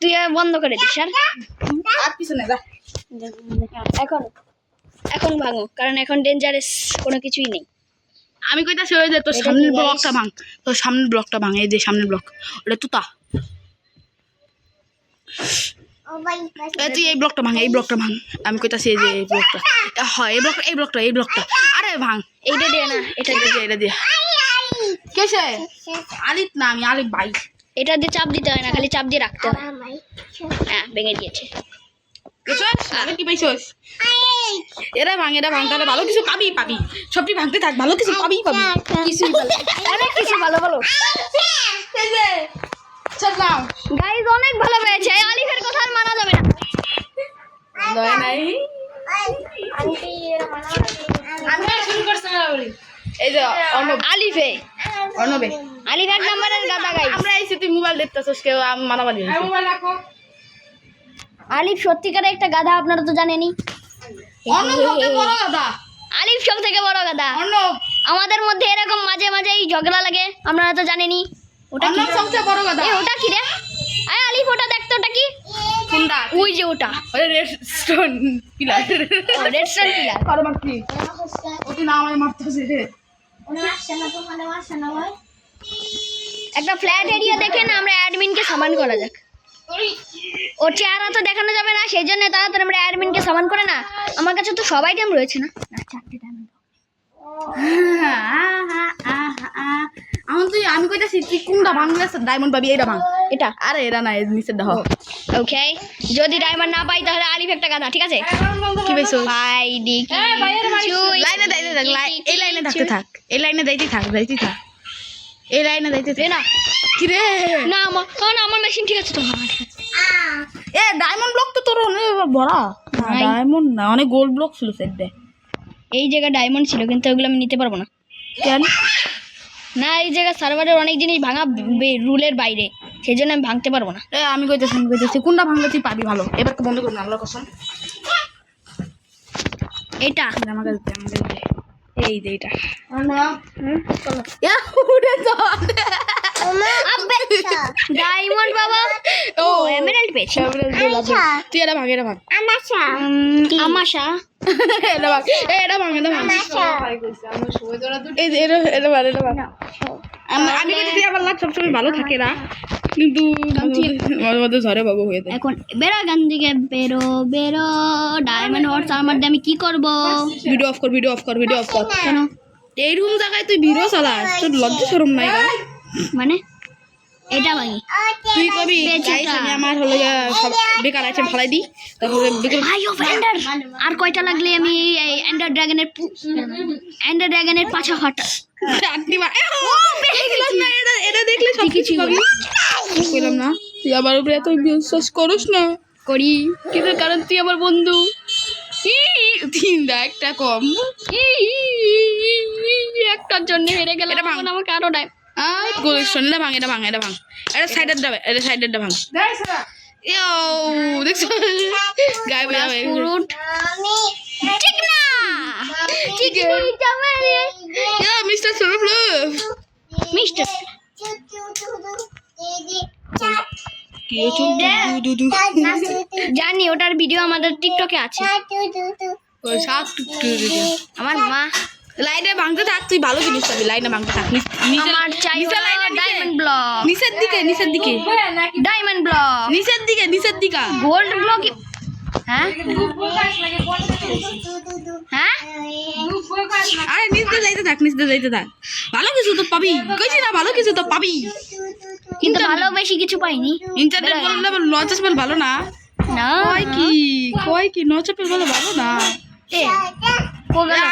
তুই বন্ধ করে দিস আর আর পিছনে যা। এখন এখন ভাঙো, কারণ এখন ডেঞ্জারাস কোনো কিছুই নেই। আমি কইতাছি ওই যে তোর এটা সামনের কি ব্লকটা ভাঙ, তোর সামনের ব্লকটা ভাঙ, এই যে সামনের ব্লক, ওটা তুতা। তুই এই ব্লকটা ভাঙ, এই ব্লকটা ভাঙ। আমি কইতাছি এই যে এই ব্লকটা, হয় এই ব্লকটা। আরে ভাঙ, এইটা দিয়ে না, এটা এটা দিয়ে। কেসে আলিফ না, আমি আলিফ ভাই। এটা দিয়ে চাপ দিতে হয় না, খালি চাপ দিয়ে রাখতে হয়। হ্যাঁ, ভেঙে দিয়েছে। আমি কি পাইছস? এরা ভাঙ, তাহলে ভালো কিছু পাবি। সবটি ভাঙতে থাক, ভালো কিছু পাবি। কিছুই ভালো, অনেক কিছু ভালো ভালো। এই যে চল নাও গাইস, অনেক ভালো পেয়েছে। এই আলিফের কথা আর মানা যাবে না। নয় নাই আমি শুরু করছি না বলি। এই যে আলিফে অর্ণবে আলিফ এক নম্বরের গাদা। গাইস, আমরা এসে তুই মোবাইল দেখতেছস, কেউ আমি মানাবালি মোবাইল রাখো। আলিফ সত্যিকারের একটা গাধা, আপনারা তো জানেনই। অর্ণব সবচেয়ে বড় গাধা। আলিফ সব থেকে বড় গাধা। অর্ণব আমাদের মধ্যে এরকম মাঝে মাঝেই ঝগড়া লাগে, আপনারা তো জানেনই। ওটা কি? অর্ণব সবচেয়ে বড় গাধা। ওটা কি রে? আয় আলিফ, ওটা দেখতো, ওটা কি? কোনটা? ওই যে ওটা ওরে red stone pillar. Red stone pillar. কার মারতি? ওটি না আমায় মারতেছে রে। একটা ফ্ল্যাট এরিয়া দেখে না আমরা অ্যাডমিনকে সামান করা যাক। ওর চেহারা তো দেখানো যাবে না, সেই জন্য তাড়াতাড়ি আমরা অ্যাডমিনকে সামান করে না। আমার কাছে তো সবাই টাইম রয়েছে না, চারটে টাইম। আমি কইতাছি তুই কোনটা ভাঙলে ডায়মন্ড পাবি, এইটা ভাঙ। এটা আরে এরা না, এর নিচে দাও। ওকে, যদি ডায়মন্ড না পাই তাহলে আলিফ একটা গাধা, ঠিক আছে? কি পাইছো? পাই দেখি লাইনে যাইতে থাক, এই লাইনে থাকতে থাক, এই লাইনে যাইতে থাক, এই লাইনে যাইতে থাক। না কি রে? না আমার মেশিন ঠিক আছে তো। এ ডায়মন্ড ব্লক তো তোর অনেক বড়। নাই। ডায়মন্ড না, অনেক গোল্ড ব্লক ছিল সেটে। এই জায়গায় ডায়মন্ড ছিল, কিন্তু ওগুলো আমি নিতে পারবো না। কেন? না, এই জায়গায় সার্ভারের অনেক জিনিস ভাঙা রুলের বাইরে, সেই জন্য আমি ভাঙতে পারবো না। এ আমি কইতেছি কোনটা ভাঙলে তুই পাবি ভালো। এবার তো বন্ধ করুন, আল্লাহর কসম। এটা আমার কাছে এই যে এটা এ উড়ে তো ডায়মন্ড বাবা। ও এমেরাল্ড পেয়েছি। তুই এটা ভাঙ, আমাশা এটা ভাঙ, এটা ভাঙ। এই যে এটা ভাঙ। আমি কইতেছি আমার লাগ সবসময় ভালো থাকে না, কিন্তু মাঝে মাঝে ঝড়ে বাবু হয়ে যায়। এখন বেরো গান থেকে, বেরো ডায়মন্ড হর্স আমার দিয়ে আমি কি করবো? ভিডিও অফ কর। কেন? এই রুম জায়গায় তুই ভিডিও চালাস, তোর লজ্জা শরম নাই গা? মানে এটা ভাঙি তুই কবি পেয়েছি গাইস, একটা। আমি আমার হলো সব বেকার আছে ফালাই দি, তারপরে ভাই ও এন্ডার, আর কয়টা লাগলে আমি এই এন্ডার ড্রাগনের পাছা ফাটা। এটা দেখলে সব কিছু পাবি। কইলাম না তুই আমার উপরে এত বিশ্বাস করিস না। করি, কিন্তু কারণ তুই আমার বন্ধু। তিনটা একটা কম, একটার জন্য হেরে গেলে এটা ভাঙ। আমাকে আরো ডাই। এটা ভাঙ। এটা সাইডেরটা ভাঙ। ইয়ো দেখছো গায়ে বয়ে যাবে। ফ্রুট ঠিক না, ঠিক যাবে ইয়ো মিস্টার সোলফ্লো মিস্টার। কি দুদু জানি ওটার ভিডিও আমাদের টিকটকে আছে। ওই সাত আমার মা লাইনে ভাঙতে থাক, তুই ভালো জিনিস পাবি। লাইনে ভাঙতে থাক, আমার চাই ডায়মন্ড ব্লক, নিচের দিকে ডায়মন্ড ব্লক, নিচের দিকে গোল্ড ব্লক। হ্যাঁ হ্যাঁ, আরে নিচে যাইতে থাক, ভালো কিছু তো পাবি। কইছি না ভালো কিছু তো পাবি, কিন্তু ভালো বেশি কিছু পাইনি। ইন্টারনেট বললে লঞ্চ পেল ভালো না। না কয় কি লঞ্চ পেল ভালো না। এ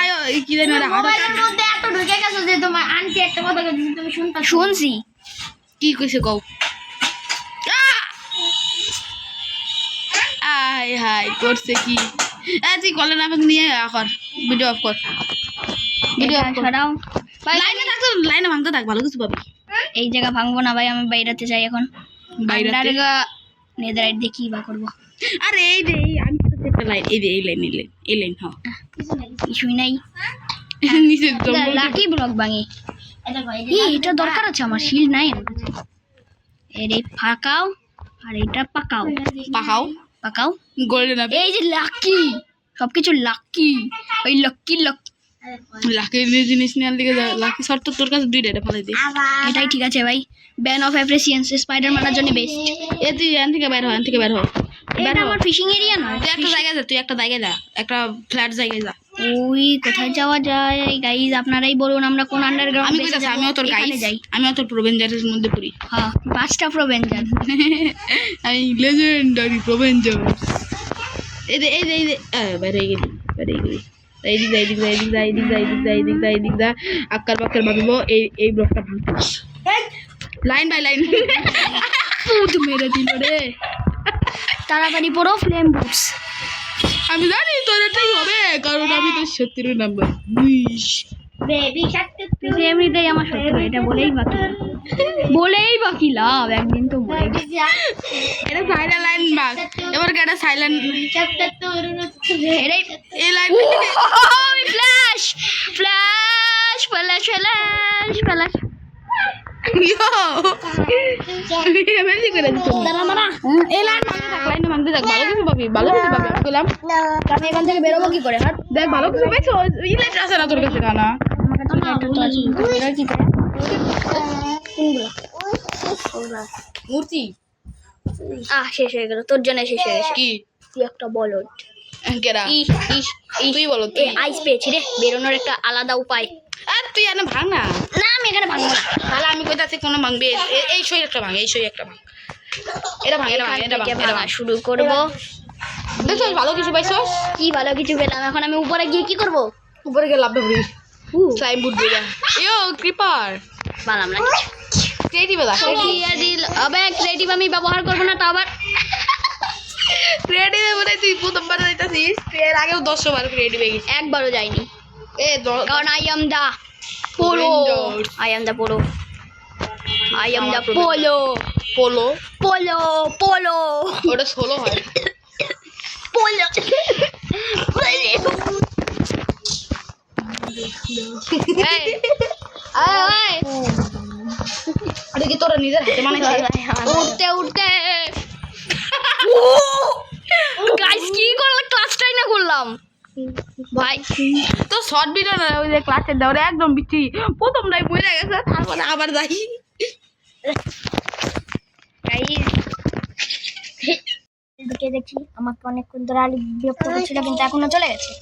আয়ো কি জানি ওরা হাড় মধ্যে এত ঢুকে গেছো যে তোমার আন্টি একটা কথা কইছে, তুমি শুনছি। কি কইছে কও? আয় হাই করছে কি? তুই কলে না নিয়ে কর, ভিডিও অফ কর। সরাও ভাই, লাইনে ভাঙতে থাক, ভালো কিছু পাবি। এই জায়গা ভাঙবো না ভাই, আমি বাইরেতে চাই এখন। বাইরেতে? নেদারাইট দিয়ে কি বা করবো? আরে এই যে আমি তো একটা লাইন, এই লাইন হ্যাঁ কিছুই নাই। নিচে লাকি ব্লক ভাঙি। এটা দরকার আছে, আমার শিল্ড নাই আমার কাছে। এর এই ফাঁকাও আর এটা পাকাও পাকাও পাকাও। গোল্ডেন আপেল এই যে লাকি, সবকিছু লাকি, ওই লাকি লাকি জিনিস নেওয়ার দিকে লাকি শর্ট তো তোর কাছে দুইটা ফেলে দিই এটাই ঠিক আছে ভাই। ব্যান অফ অ্যাপ্রিসিয়েন্স স্পাইডার মারার জন্য বেস্ট। এ তুই এখান থেকে বের হ এখান থেকে বের হ এটা আমার ফিশিং এরিয়া নয়। তুই একটা জায়গায় যা তুই একটা জায়গায় যা একটা ফ্ল্যাট জায়গায় যা ওই কোথায় যাওয়া যায় গাইজ, আপনারাই বলুন আমরা কোন আন্ডারগ্রাউন্ড আমি কইতাছি আমিও তোর গাইস যাই। আমিও তোর প্রোভেঞ্জারের মধ্যে পড়ি হ্যাঁ 5টা প্রোভেঞ্জার। আমি লেজেন্ডারি প্রোভেঞ্জার এই যে বাইরে গেলি এইদিক যা আক্কার বাক্কার ভাবিব এই ব্লকটা ভাঙতে লাইন বাই লাইন তো মেরে দিল রে। তাড়াতাড়ি পড়ো ফ্লেম বুটস। আমি জানি তোর এটাই হবে কারণ আমি তোর 70 নাম্বার এমনিতেই আমার শত্রু, এটা বলেই বাকি লাভ, একদিন তো মরে গেছে। এটা সাইলেন্ট লাইন বাস এবার এটা সাইলেন্ট এই line flash flash flash flash flash. এমনি করে দিত এই লাইন ভাঙতে থাক ভালো কিছু পাবি আমি বললাম আমি এখান থেকে বেরোবো কি করে? হাট দেখ ভালো কিছু পাইছো ইলেট আছে না তোর কাছে কানা মূর্তি শেষ হয়ে গেল, তোর জন্য শেষ হয়ে গেছে। কি তুই একটা বলদ। কেডা তুই বলো তুই আইস পেয়েছি রে, বেরোনোর একটা আলাদা উপায়। আর তুই এনে ভাঙ না না আমি এখানে ভাঙবো না। তাহলে আমি কইতাছি কোনো ভাঙবে এই সই একটা ভাঙ এটা ভাঙ ভাঙা শুরু করবো। দেখছো ভালো কিছু পাইছস কি ভালো কিছু পেলাম, এখন আমি উপরে গিয়ে কি করবো? উপরে গিয়ে লাভ ধরি স্লাইম বুট দিবা ইয়ো ক্রিপার বানাম না ক্রিয়েটিভ আবে ক্রিয়েটিভ আমি ব্যবহার করবো না, তো আবার ক্রিয়েটিভ মানে তুই প্রথমবার যাইতাছিস এর আগেও 100 বার ক্রিয়েটিভ হয়ে গেছিস একবারও যাইনি, কারণ আই এম দা পোলো ওটা 16 হয় পোলো আরে কি তোরা নিজের হাতে উঠতে উঠতে গাইস কি করলাম, ক্লাসটাই না করলাম ভাই। তো শর্ট ভিডিও না ওই যে ক্লাসের দাও একদম বিচ্ছি প্রথমটাই মরে গেছে তারপরে আবার যাই ঢুকে দেখছি আমাকে অনেকক্ষণ ধরে আলি বিরক্ত করছিল, কিন্তু এখনো চলে গেছে।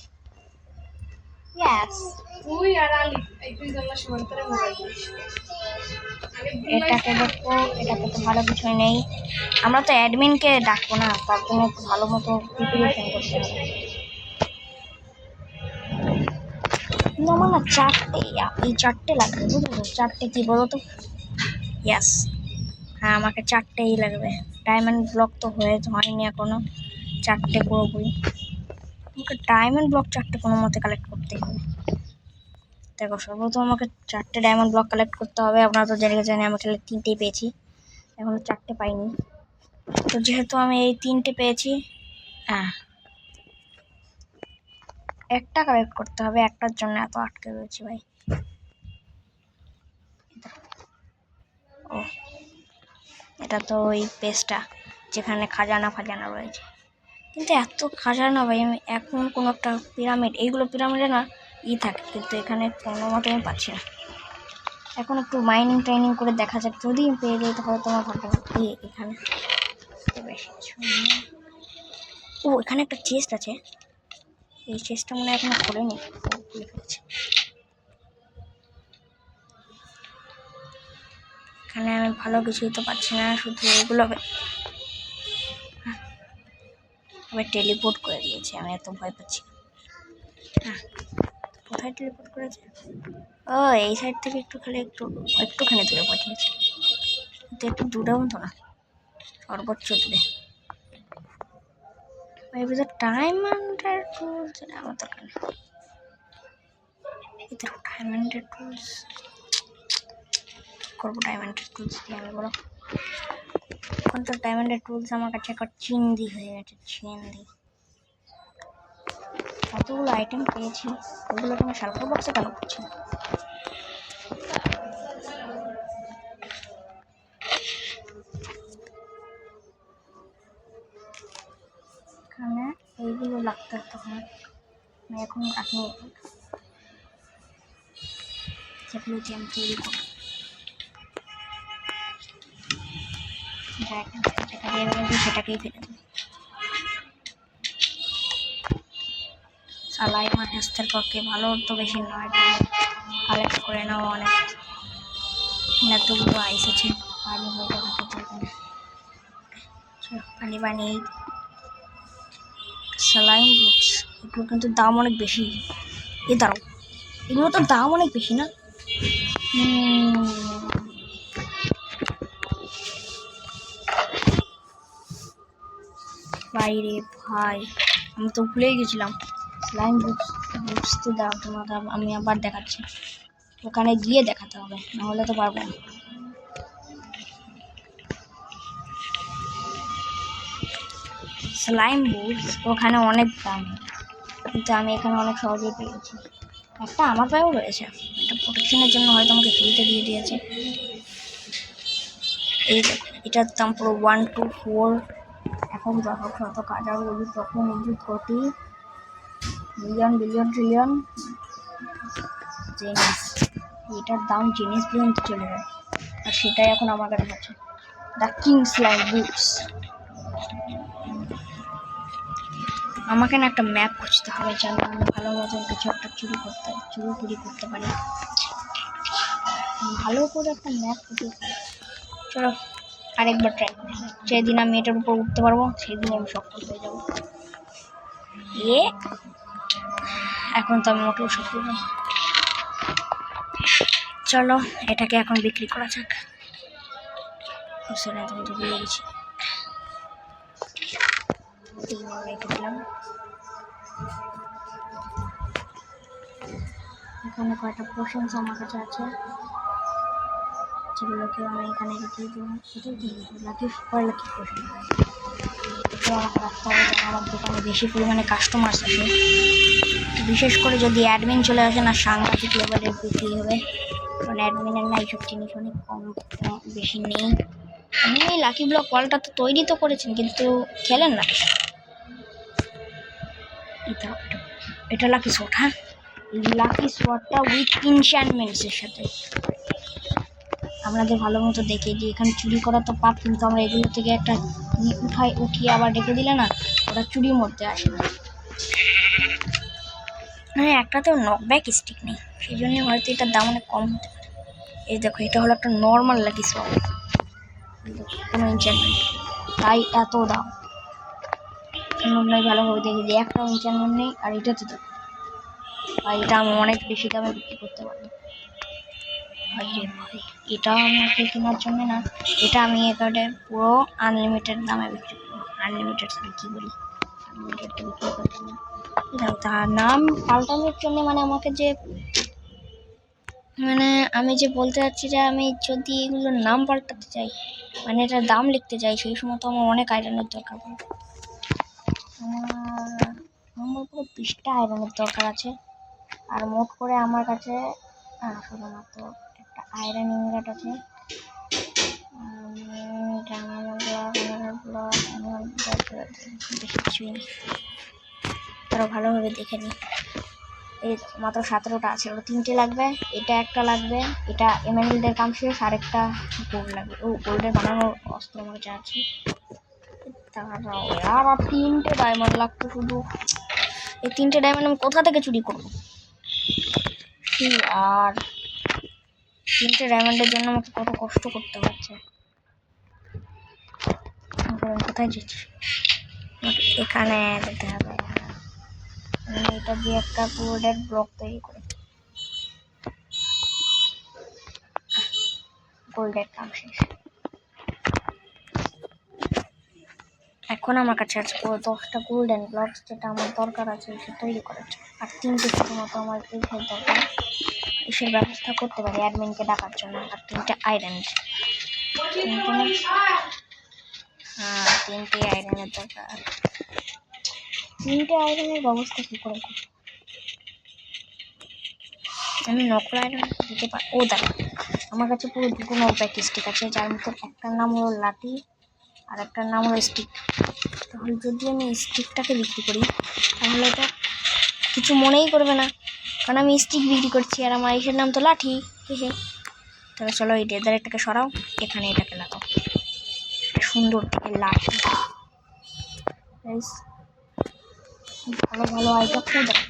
এটাকে দেখবো, এটাতে তো ভালো কিছুই নেই। আমরা তো অ্যাডমিনকে ডাকবো না, তার জন্য একটু ভালো মতো প্রিপারেশন করতে হবে। কিন্তু আমার না এই চারটে লাগবে, বুঝলো? চারটে কি বলো তো? ইয়াস, হ্যাঁ আমাকে চারটেই লাগবে। ডায়মন্ড ব্লক তো হয়নি এখনো, চারটে পুরোপুরি। আমাকে ডায়মন্ড ব্লক চারটে কোনো মতে কালেক্ট করতেই হবে। দেখো সর্বপ্রথম আমাকে 4টে ডায়মন্ড ব্লক কালেক্ট করতে হবে। আপনারা তো জানি আমি তাহলে 3টেই পেয়েছি, এখনো 4টে পাইনি। তো যেহেতু আমি এই 3টে পেয়েছি, একটা কালেক্ট করতে হবে, একটার জন্য এত আটকে রয়েছে ভাই। ও এটা তো ওই পেজটা যেখানে খাজানা রয়েছে, কিন্তু এত খাজানা ভাই। আমি এখন কোনো একটা পিরামিড, এইগুলো পিরামিডে না থাকে, কিন্তু এখানে কোনো মতো আমি পাচ্ছি না। এখন একটু মাইনিং করে দেখা যাক, যদি পেয়ে যাই তাহলে তোমার ভালো। এখানে বেশি কিছু ও এখানে একটা চেস্ট আছে, এই চেস্টটা মনে হয় এখনো খোলেনি, খুলে ফেলেছে। এখানে আমি ভালো কিছুই তো পাচ্ছি না, শুধু এগুলো আবার টেলিপোর্ট করে দিয়েছে। আমি এত ভয় পাচ্ছি। কোথায় টেলিপোর্ট করেছে? ও এই সাইড থেকে একটুখানি দূরে পাঠিয়েছে, কিন্তু একটু দূরেও তো না, সর্বোচ্চ দূরে। ডায়মন্ডের টুলস আমার দরকার নেই। ডায়মন্ডের টুলস করবো, ডায়মন্ডের টুলস দিয়ে আমি বলো। এখন তো ডায়মন্ডের টুলস আমার কাছে একটা চিন্দি হয়ে গেছে। কতগুলো আইটেম পেয়েছি, ওগুলো তোমার সালফার বক্সে কেন করছি না? রাখতে তখন আমি এখন রাখি সেগুলো যে আমি তৈরি করব সেটাকেই ফেলে দেবো। সালাই আমার স্বাস্থ্যের পক্ষে ভালো তো বেশি নয়, কালেক্ট করে নেওয়া অনেক। এতগুলো আইস আছে, পানি হয়ে যাবে পানি বানিয়ে স্যালাইন বুটস এগুলো কিন্তু দাম অনেক বেশি। দাঁড়াও, এগুলো তো দাম অনেক বেশি না? বাইরে ভাই আমি তো ভুলেই গেছিলাম স্যালাইন বুটস তো দাও তোমাকে আমি আবার দেখাচ্ছি, ওখানে গিয়ে দেখাতে হবে, নাহলে তো পারবো না। স্লাইম বুটস ওখানে অনেক দাম, কিন্তু আমি এখানে অনেক সহজেই পেয়েছি। একটা আমার পায়েও রয়েছে, এটা প্রোটেকশনের জন্য হয়তো আমাকে ফ্রিতে দিয়ে দিয়েছে। এই এটার দাম পুরো 1 to 4 এখন যখন শত কাজার বলি তখন উদ্ভিদ কোটি মিলিয়ন বিলিয়ন ট্রিলিয়ন জিনিস, এটার দাম জিনিস পর্যন্ত চলে যায়, আর সেটাই এখন আমার কাছে আছে দ্য কিং স্লাইম বুটস। আমাকে না একটা ম্যাপ খুঁজতে হবে যেন আমি ভালো মতন কিছু একটা চুরি করতে পারি, ভালো করে একটা ম্যাপ খুঁজে। চলো আরেকবার ট্রাই করি, যেদিন আমি এটার উপর উঠতে পারবো সেদিন আমি সফল হয়ে যাবো। এখন তো আমি মোটেও সফল নই। চলো এটাকে এখন বিক্রি করা যাক। তুমি তো ভুলে গেছি, রেখে দিলাম। এখানে কয়টা পোর্শনস আমার কাছে আছে যেগুলোকে আমি এখানে রেখে দেবো। সেটাই লাকি পোর্শন আমাকে রাখতে হবে, যেন আমার দোকানে বেশি পরিমাণে কাস্টমার্স আসে, বিশেষ করে যদি অ্যাডমিন চলে আসে না সাংঘাতিক লেভেলের বিক্রি হবে, কারণ অ্যাডমিনের না এইসব জিনিস অনেক কম বেশি নেই। আমি এই লাকি ব্লক ওয়ালটা তো তৈরি তো করেছেন কিন্তু খেলেন না। এটা লাকি শট, হ্যাঁ লাকি শটটা উইথ ইনচ্যান্টমেন্টসের সাথে আপনাদের ভালো মতো দেখে যে এখানে চুরি করা তো পাপ, কিন্তু আমরা এগুলো থেকে একটা উঠিয়ে আবার রেখে দিলে না ওরা চুরির মধ্যে আসে না। হ্যাঁ একটাতেও নকব্যাক স্টিক নেই, সেই জন্য হয়তো এটার দাম অনেক কম হতে পারে। এই দেখো এটা হলো একটা নর্মাল লাকি শট, কোনো ইনচ্যান্টমেন্ট, তাই এত দাম। ভালোভাবে দেখি যে একটা ইনচ্যান্টমেন্ট নেই, আর এটাতে তো আর এটা আমি অনেক বেশি দামে বিক্রি করতে পারবো। ভাই এটা আমাকে কেনার জন্য না, এটা আমি এখানে পুরো আনলিমিটেড দামে বিক্রি করবো। আনলিমিটেড কি বলি, আনলিমিটেডটা বিক্রি করতে না, তার নাম পাল্টানোর জন্য মানে আমাকে যে মানে আমি যে বলতে চাচ্ছি যে আমি যদি এগুলোর নাম পাল্টাতে চাই মানে এটার দাম লিখতে চাই, সেই সময় তো আমার অনেক আয়রনের দরকার পড়বে। আমার পুরো 20টা আয়রনের দরকার আছে, আর মোট করে আমার কাছে শুধুমাত্র একটা আয়রন ইনগট আছে, বেশি কিছুই নেই। তারা ভালোভাবে দেখে নিই, এই মাত্র 17টা আছে, ওটা 3টে লাগবে, এটা একটা লাগবে, এটা এমএনএলদের কাম শেষ, আরেকটা গোল্ড লাগবে। ও গোল্ডের বানানোর অস্ত্র আমার কাছে আছে। তারাও আর 3টে ডায়মন্ড লাগতো শুধু, এই 3টে ডায়মন্ড আমি কোথা থেকে চুরি করবো? আর 3টে ডায়মন্ডের জন্য আমাকে কত কষ্ট করতে হচ্ছে। কোথায় যেছি, এখানে যেতে হবে, এটা দিয়ে একটা কোডের ব্লক তৈরি করে গোল্ডের কাম শেষ। এখন আমার কাছে আছে পুরো 10টা গোল্ডেন ব্লকস, যেটা আমার দরকার আছে সে তৈরি করার জন্য, আর 3টে শুধুমাত্র আমার এসের দরকার, এসের ব্যবস্থা করতে পারি অ্যাডমিনকে ডাকার জন্য, আর 3টে আয়রন। হ্যাঁ 3টে আয়রনের দরকার, 3টে আয়রনের ব্যবস্থা কী করে করব? আমি নকল আয়রন দিতে পারি। ও দেখো আমার কাছে পুরো 2টো নকব্যাক স্টিক আছে, যার মধ্যে একটার নাম হলো লাকি আর একটার নাম হলো স্টিক। তাহলে যদি আমি স্টিকটাকে বিক্রি করি তাহলে এটা কিছু মনেই করবে না, কারণ আমি স্টিক বিক্রি করছি আর আমার ইসের নাম তো লাঠি। হে, তাহলে চলো এই ডেজারেটটাকে সরাও, এখানে এটাকে লাগাও, সুন্দর লাঠি। ভালো ভালো আইটেম দেখো,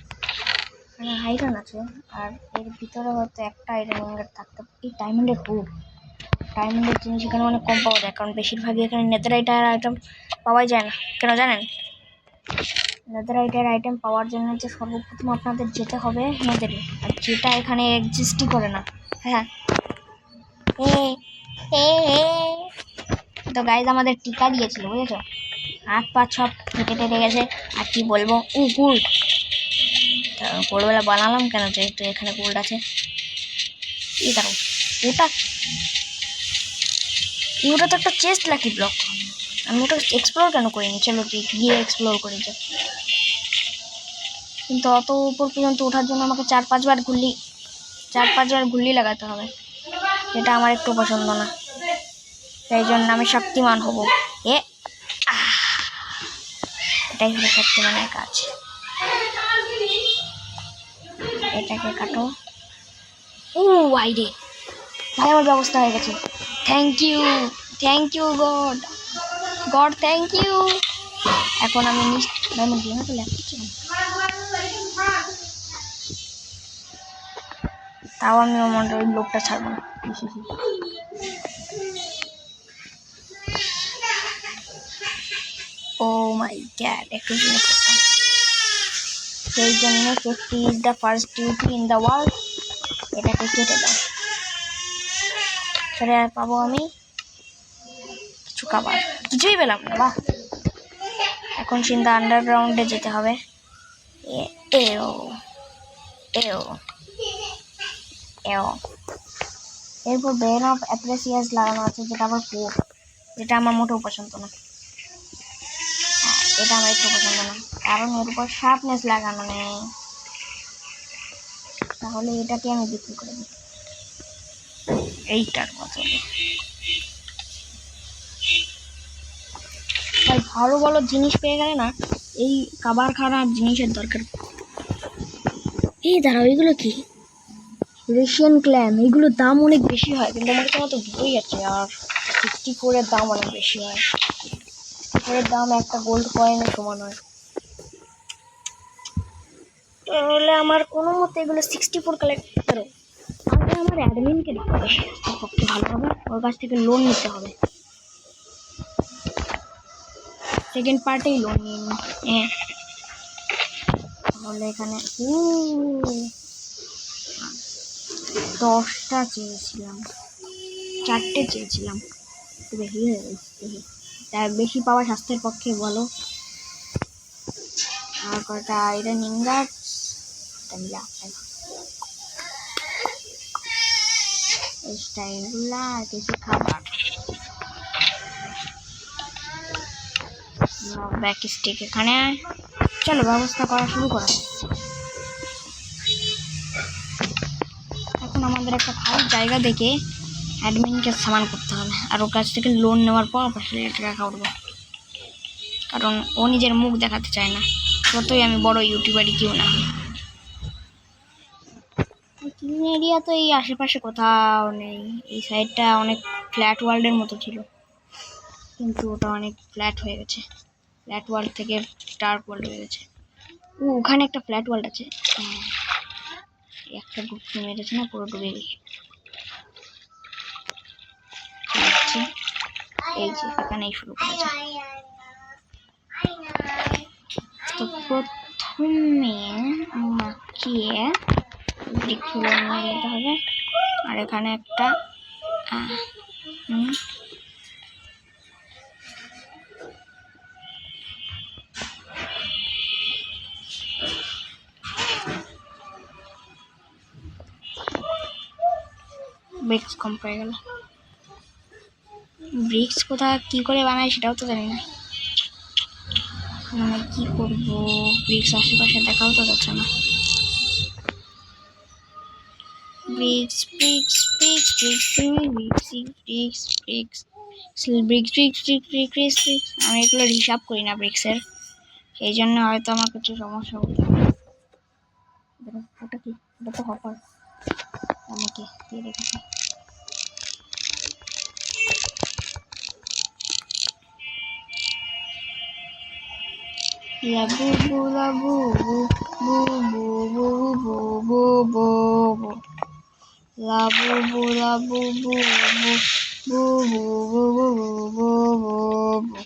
এখানে আয়রন আছে আর এর ভিতরে হয়তো একটা আয়রন ইনগট থাকতে পারে। এই ডায়মন্ডের হুড, ডায়মন্ডের জিনিস এখানে অনেক কম পাওয়া যায়, কারণ বেশিরভাগই এখানে নেদারাইটের আইটেম পাওয়াই যায় না। কেন জানেন? নেদারাইটের আইটেম পাওয়ার জন্য যে সর্বপ্রথম আপনাদের যেতে হবে নেদারে, আর যেটা এখানে এক্সিস্টই করে না। হ্যাঁ তো গাইজ আমাদের টিকা দিয়েছিল, বুঝেছো? হাত পা সব ফেটে টেটে গেছে, আর কি বলবো। গোল্ড, গোল্ডবেলা বানালাম কেন, যেহেতু এখানে গোল্ড আছে। এই দেখো ওটা তো একটা চেস্ট লাকি ব্লক, আমি ওটা এক্সপ্লোর কেন করিনি? চলো গিয়ে এক্সপ্লোর করি যে। কিন্তু অত উপর পর্যন্ত ওঠার জন্য আমাকে 4-5 বার ঘুরলি লাগাতে হবে, যেটা আমার একটু পছন্দ না। সেই জন্য আমি শক্তিমান হব। এটাই হলো শক্তিমানের কাজ। এটাকে কাটো। আইডে ভাই, আমার ব্যবস্থা হয়ে গেছে। Thank you god thank you. এখন আমি ডায়মন্ড দিয়ে না তো লেখাচ্ছি, তাও আমি আমার ওই লোকটা ছাড়বো না। ও মাই গড, একটু জন্য করতাম। সেই জন্য safety is the first duty in the world. এটাকে কেটে দাও, তাহলে আর পাবো আমি কিছু খাবার। কিছুই পেলাম না, বাহ। এখন সিন্ধা আন্ডারগ্রাউন্ডে যেতে হবে। এরপর ব্রেন অফ অ্যাপ্রেসিয়াস লাগানো আছে, যেটা আবার পোর, যেটা আমার মোটেও পছন্দ না। এটা আমার একটু পছন্দ না, কারণ এর উপর শার্পনেস লাগানো নেই। তাহলে এটাকে আমি বিক্রি করে দিই এইটার বদলে। তাই ভালো ভালো জিনিস পেয়ে গেলে না, এই খাবার খারাপ জিনিসের দরকার। এই দাঁড়াও, এগুলো কি? রেশিয়ান ক্ল্যাম, এগুলোর দাম অনেক বেশি হয়, কিন্তু আমার কাছে তো দুটোই আছে, আর 64-এর দাম অনেক বেশি হয়। 64-এর দাম একটা গোল্ড কয়েনের সমান হয়। তাহলে আমার কোনো মতে এগুলো 64 কালেক্ট করো। আগে আমার অ্যাডমিনকে দিতে হবে, পক্ষে ভালো হবে। ওর কাছ থেকে লোন নিতে হবে, সেকেন্ড পার্টেই লোন নিয়ে নিই। তাহলে এখানে 10টা চেয়েছিলাম, 4টে চেয়েছিলাম, একটু বেশি হয়ে গেছে। তার বেশি পাওয়া স্বাস্থ্যের পক্ষে বলো। আর কটা আয়রন ইনগট, এগুলা আর কিছু খাবার। ব্যাক স্টিক এখানে, চলো ব্যবস্থা করা শুরু করা। এখন আমাদের একটা ভালো জায়গা দেখে অ্যাডমিনকে সামান করতে হবে, আর ওর কাছ থেকে লোন নেওয়ার পর টাকা উঠবো, কারণ ও নিজের মুখ দেখাতে চায় না, যতই আমি বড় ইউটিউবারই কেউ না। ক্লিন এরিয়া তো এই আশেপাশে কোথাও নেই। এই সাইডটা অনেক ফ্ল্যাট ওয়ার্ল্ডের মতো ছিল, কিন্তু ওটা অনেক ফ্ল্যাট হয়ে গেছে। ফ্ল্যাট ওয়ার্ল্ড থেকে ডার্ক ওয়ার্ল্ড হয়ে গেছে। ওখানে একটা ফ্ল্যাট ওয়ার্ল্ড আছে, একটা ডুবকি মেরেছে না, পুরো ডুবে গেছে। এই যে এখানেই শুরু করেছে। তো প্রথমে আমাকে বৃক্ষগুলো নিয়ে যেতে হবে, আর এখানে একটা ব্রিক্স কম পড়ে গেল। ব্রিক্স কোথায় কি করে বানায় সেটাও তো জানি না, মানে কি করবো। ব্রিক্স আশেপাশে দেখাও তো যাচ্ছে না। Bricks bricks bricks bricks bricks bricks bricks bricks bricks bricks bricks bricks আমি এগুলোর হিসাব করি না ব্রিক্সের, সেই জন্য হয়তো আমার কিছু সমস্যা হতে পারে। ওটা কি? ওটা তো হপার আমাকে দিয়ে রেখেছি। লাবু বু লাবু বু বু বু বু বু বু বু লাবু বু লাবু বু বু বু বু বু বু বু বু বু।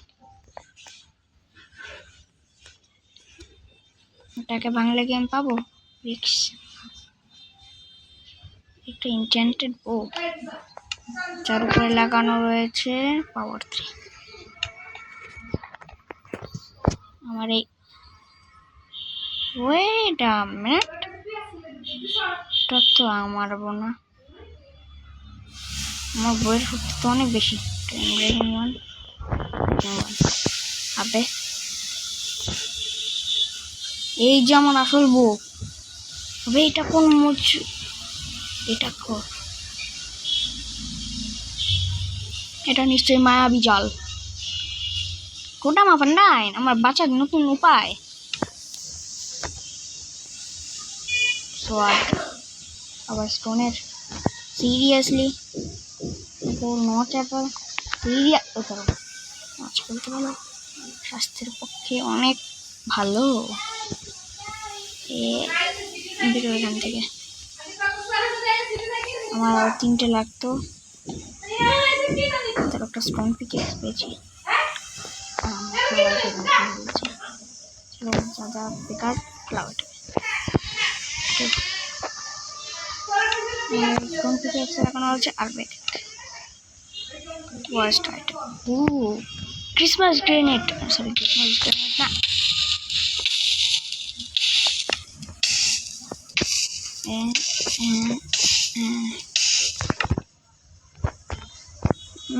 এটাকে বাংলা গেম পাবো? ব্রিক্স একটা ইনচেন্টেড বো, যার উপরে লাগানো রয়েছে পাওয়ার 3। আমার এই ওয়েট আ মিনিট, এটা তো আমার বো না, আমার বইয়ের শক্তি তো অনেক বেশি। আবে এই যে আমার আসল বউ। তবে এটা কোন মুচ, এটা কর, এটা নিশ্চয়ই মায়াবী জাল। কোটা মাফান্ডাইন আমার বাঁচার নতুন উপায়। সোয়াড আবার স্টোনের, সিরিয়াসলি নচ অ্যাপল সিরিয়াস নাচ বলতে ভালো, স্বাস্থ্যের পক্ষে অনেক ভালো। বেরো এখান থেকে, আমার আর 3টে লাগতো। তার একটা স্টোন পিকে পেয়েছি, যা বেকার ক্লাউড স্টোন পিকে লাগানো হচ্ছে আর বেকার worst item. Christmas grenade, sorry Christmas grenade না,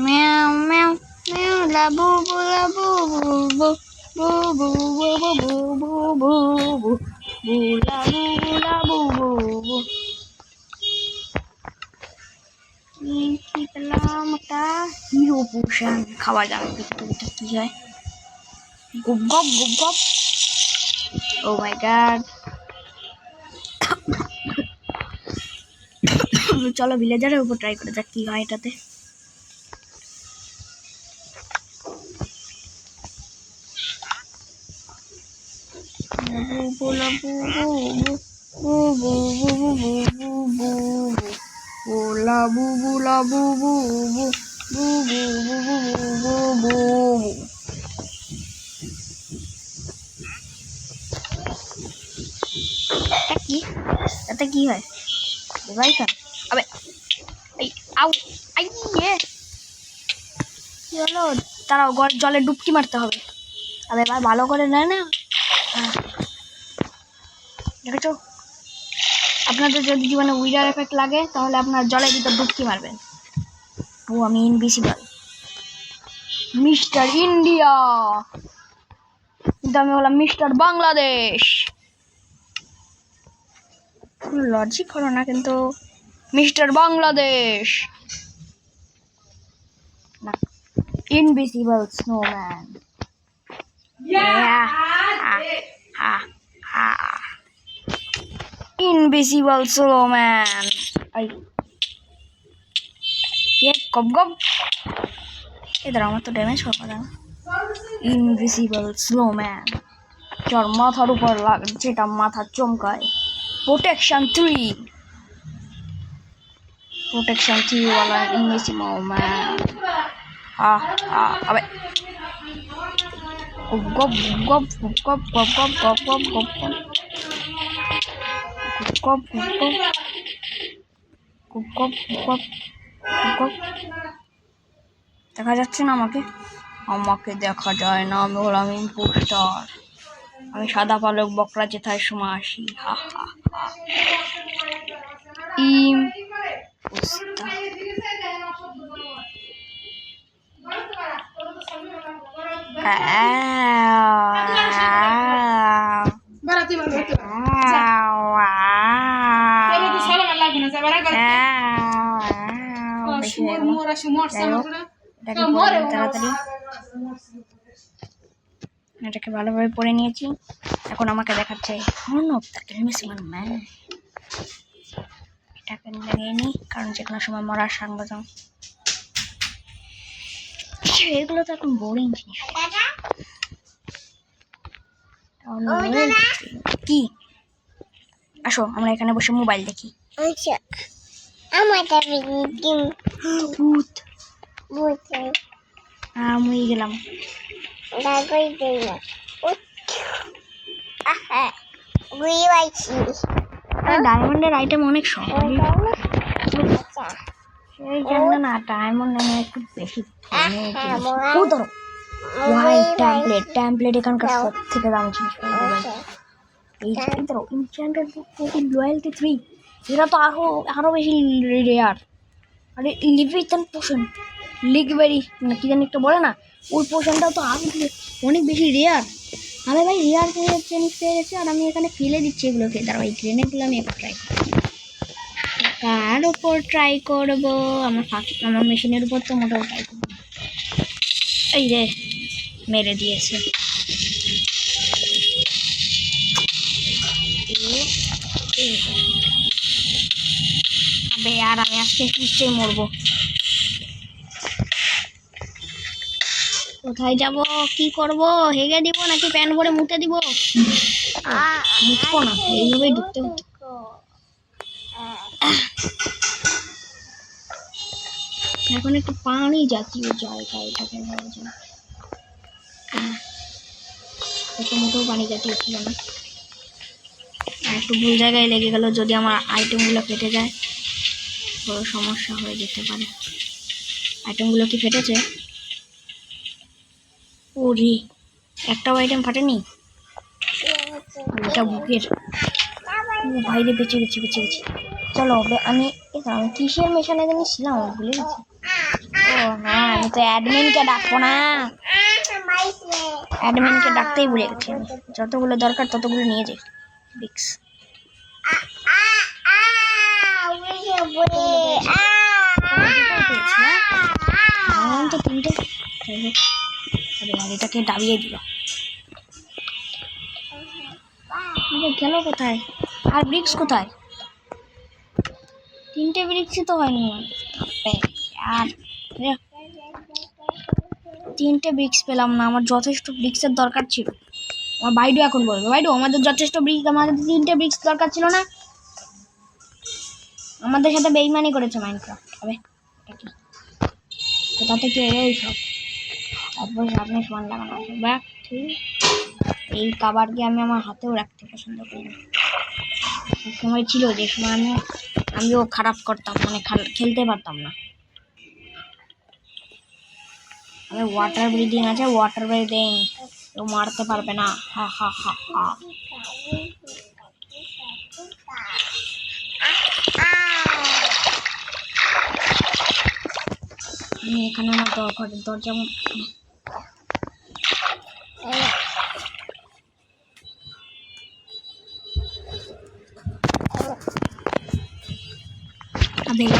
meow meow meow la boo boo la boo boo boo boo boo boo boo boo boo boo boo la boo la boo boo boo। কি পেলাম? একটা hero potion, খাওয়া যাবে কিন্তু এটা কি হয়? গুপ গপ গুপ গপ। ও মাই গড, চলো ভিলেজারের উপর ট্রাই করে যাক কি হয় এটাতে। কি এতে কি হয়? আবে এই আউ আই কি হলো? তারাও জলে ডুবকি মারতে হবে। আবে এবার ভালো করে নেয় না, দেখেছো? আপনাদের যদি জীবনে উইডার এফেক্ট লাগে তাহলে আপনার জলের ভিতর ডুবকি মারবেন। ও আমি ইনভিসিবল মিস্টার ইন্ডিয়া, কিন্তু আমি হলাম মিস্টার বাংলাদেশ। লজিক হলো না কিন্তু মিস্টার বাংলাদেশ না, ইনভিসিবল স্নোম্যান। Invisible snowman. গপ গপ, এদের আমার তো ড্যামেজ হওয়া না। ইনভিসিবল স্নোম্যান, যার মাথার উপর যেটা মাথা চমকায়। প্রোটেকশন 3, প্রোটেকশন 3 वाला इनविजिबल मैन। अबे गप गप गप गप गप गप गप गप गप गप गप गप। দেখা যাচ্ছে না আমাকে? আমাকে দেখা যায় না, আমি হলাম ইম্পোস্টার। আমি সাদা পালক বকরা যেথায় সময় আসি। হা হা হা। এটাকে পরে নিই তাড়াতাড়ি। এটাকে ভালোভাবে পরে নিয়েছি। এখন আমাকে দেখাচ্ছে horn of the invisible man. এটাকে লাগিয়ে নিই, কারণ যে কোনো সময় মরার সংবাদম। এগুলো তো এখন বোরিং জিনিস। কি আসো আমরা এখানে বসে মোবাইল দেখি। ভূত আমি গেলাম। ডায়মন্ডের আইটেম অনেক সহজ, সেই জন্য না ডায়মন্ড আমি একটু বেশি ট্যাম্পলেট এখানকার সব থেকে দামি জিনিস। এই ধরো ইনচ্যান্টেড লয়্যালটি 3, এরা তো আরো বেশি রেয়ার। আরে লিভিথান পোশন, লিগবেরি না কি জানি একটা বলে না, ওই পোশনটাও তো আরো অনেক বেশি রেয়ার। আরে ভাই রেয়ার জিনিস পেয়ে গেছে আর আমি এখানে ফেলে দিচ্ছি এগুলোকে। দাঁড়াও এই গ্রেনেডগুলো আমি একটু ট্রাই করব। কার উপর ট্রাই করবো? আমার মেশিনের উপর তো মোটেও ট্রাই করবো। এই রে মেরে দিয়েছে। আবে আর আমি আজকে নিশ্চয়ই মরবো। কোথায় যাব, কি করব? হেগে দিব নাকি প্যান ভরে মুতে দিব? মুতবো না, এইভাবেই ঢুকতে হতো। এখন একটু পানি জাতীয় জায়গা এটাকে বলা যায়। এত মোটেও পানি জাতীয় ছিল না। আর একটু ভুল জায়গায় লেগে গেল, যদি আমার আইটেমগুলো ফেটে যায় বড় সমস্যা হয়ে যেতে পারে। আইটেমগুলো কি ফেটেছে? ওরে একটাও আইটেম ফাটেনি। এটা বুকের। ও বাইরে বেঁচে গেছি। চলো আমি কিসের মেশানে জানি ছিলাম, ভুলে গেছি। ও হ্যাঁ, আমি তো অ্যাডমিনকে ডাকবো না, অ্যাডমিনকে ডাকতেই ভুলে গেছি আমি। যতগুলো দরকার ততগুলো নিয়ে যাই। বিক্স তো 3টে। এটাকে দাবিয়ে দিল। গেল কোথায়? আর ব্রিক্স কোথায়? 3টে ব্রিক্সই তো হয়নি। আর 3টে ব্রিক্স পেলাম না। আমার যথেষ্ট ব্রিক্সের দরকার ছিল। আমার বাইডু এখন বলবে, বাইডু আমাদের যথেষ্ট ব্রিক্স, আমাদের 3টে ব্রিক্স দরকার ছিল না? আমাদের সাথে বেইমানি করেছে মাইনক্রাফট। হবে কোথা থেকে এলো এইসব? তারপর আপনি সমান লাগানো আছে বা এই কাবারকে আমি আমার হাতেও রাখতে পছন্দ করি না। সময় ছিল যে সময় আমিও খারাপ করতাম, মানে খেলতে পারতাম না। আমি ওয়াটার ব্রিদিং আছে, ওয়াটার ব্রিদিং কেউ মারতে পারবে না। হা হা হা হা। আমি এখানে আমার ঘরের দরজা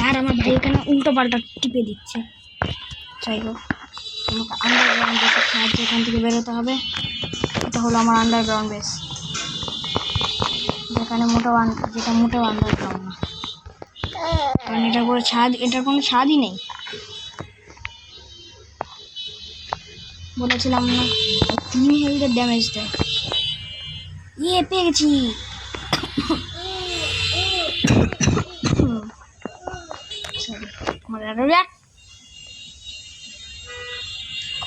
আর আমার ভাই এখানে উল্টো পাল্টা টিপে দিচ্ছে। যাই হোক আমাকে আন্ডারগ্রাউন্ড বেসের সাহায্যে এখান থেকে বেরোতে হবে। এটা হলো আমার আন্ডারগ্রাউন্ড বেস, যেটা মোটেও আন্ডারগ্রাউন্ড না, কারণ এটার কোনো ছাদই নেই। বলেছিলাম না 3 হেলথের ড্যামেজ দেয়। পেয়ে গেছি।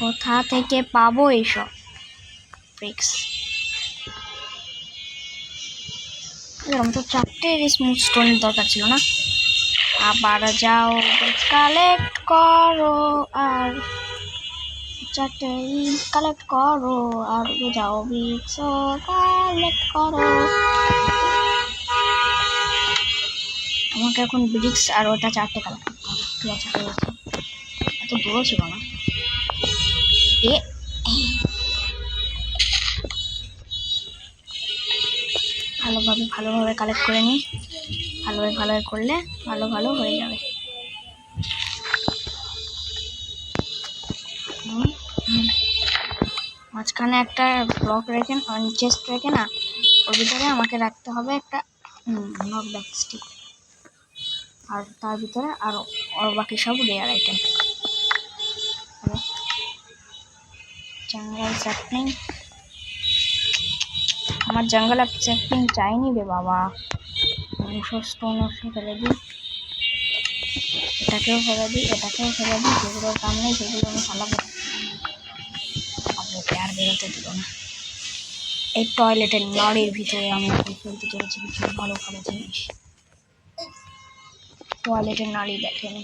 কোথা থেকে পাবো এইসব ব্রিক্স? এরকম তো 4টে স্মুথ স্টোনের দরকার ছিল না। আবার যাও কালেক্ট করো, আর 4টে কালেক্ট করো, আর যাও ব্রিক্স কালেক্ট করো। আমাকে এখন ব্রিক্স আর ওটা 4টে কালেক্ট করতে হবে। ঠিক আছে, এত দূরও ছিল না। ভালোভাবে কালেক্ট করে নিই। ভালোভাবে করলে ভালো হয়ে যাবে। মাঝখানে একটা ব্লক রেখে চেস্ট রেখে না, ওর ভিতরে আমাকে রাখতে হবে একটা নকব্যাক স্টিক, আর তার ভিতরে আরও বাকি সব রেয়ার আইটেম। জঙ্গল স্যাপলিং, আমার জঙ্গল স্যাপলিং চাইনি রে বাবা। 200 স্টোন ফেলে দিই, এটাকেও ফেলে দিই, এটাকেও ফেলে দিই, যেগুলোর কাম নেই সেগুলো আমি ফালাবো। আর বেরোতে দিল না। এই টয়লেটের নড়ের ভিতরে আমি এখন ফেলতে চলেছি কিছু ভালো ভালো জিনিস। টয়লেটের নাড়ি দেখেন,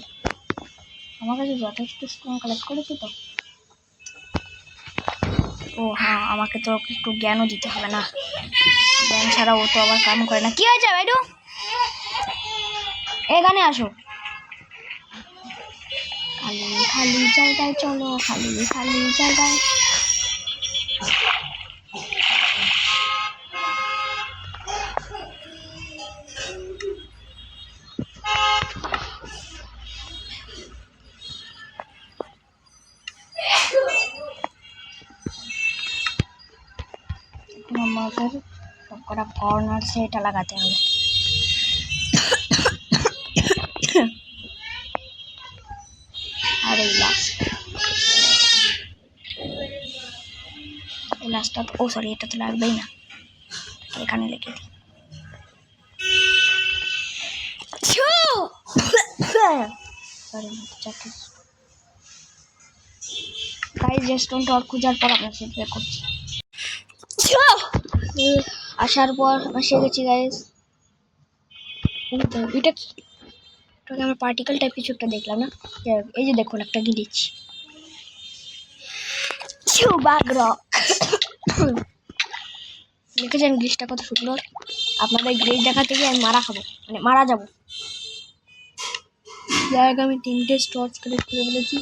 আমার কাছে যথেষ্ট স্টোন কালেক্ট করেছি তো। ও হ্যাঁ, আমাকে তো একটু জ্ঞানও দিতে হবে না, জ্ঞান ছাড়া ও তো আবার কাম করে না। কি হয়েছে বাইডু, এখানে আসো। খালি খালি জায়গায় চলো, খালি খালি জায়গায়। আমাদের সবকটা কর্নার্সে এটা লাগাতে হবে। আর এই লাস্টটা, ও সরি, এটা তো লাগবেই না, এখানে লিখে দিই। গাইস, রেস্টুরেন্ট আর খোঁজার পর আপনার সাথে বের করছি। আসার পর এসে গেছি গাইস। এটা কি, এটাকে আমার পার্টিকেল টাইপ কিছু একটা দেখলাম না। এই যে দেখুন, একটা গিলিচ বাগরক। দেখেছেন গ্লিচটা কত সুন্দর? আপনাদের গ্লিচ দেখাতে গিয়ে আমি মারা খাবো, মানে মারা যাবো। জায়গা আমি 3টে স্টর্চ কালেক্ট করে ফেলেছি।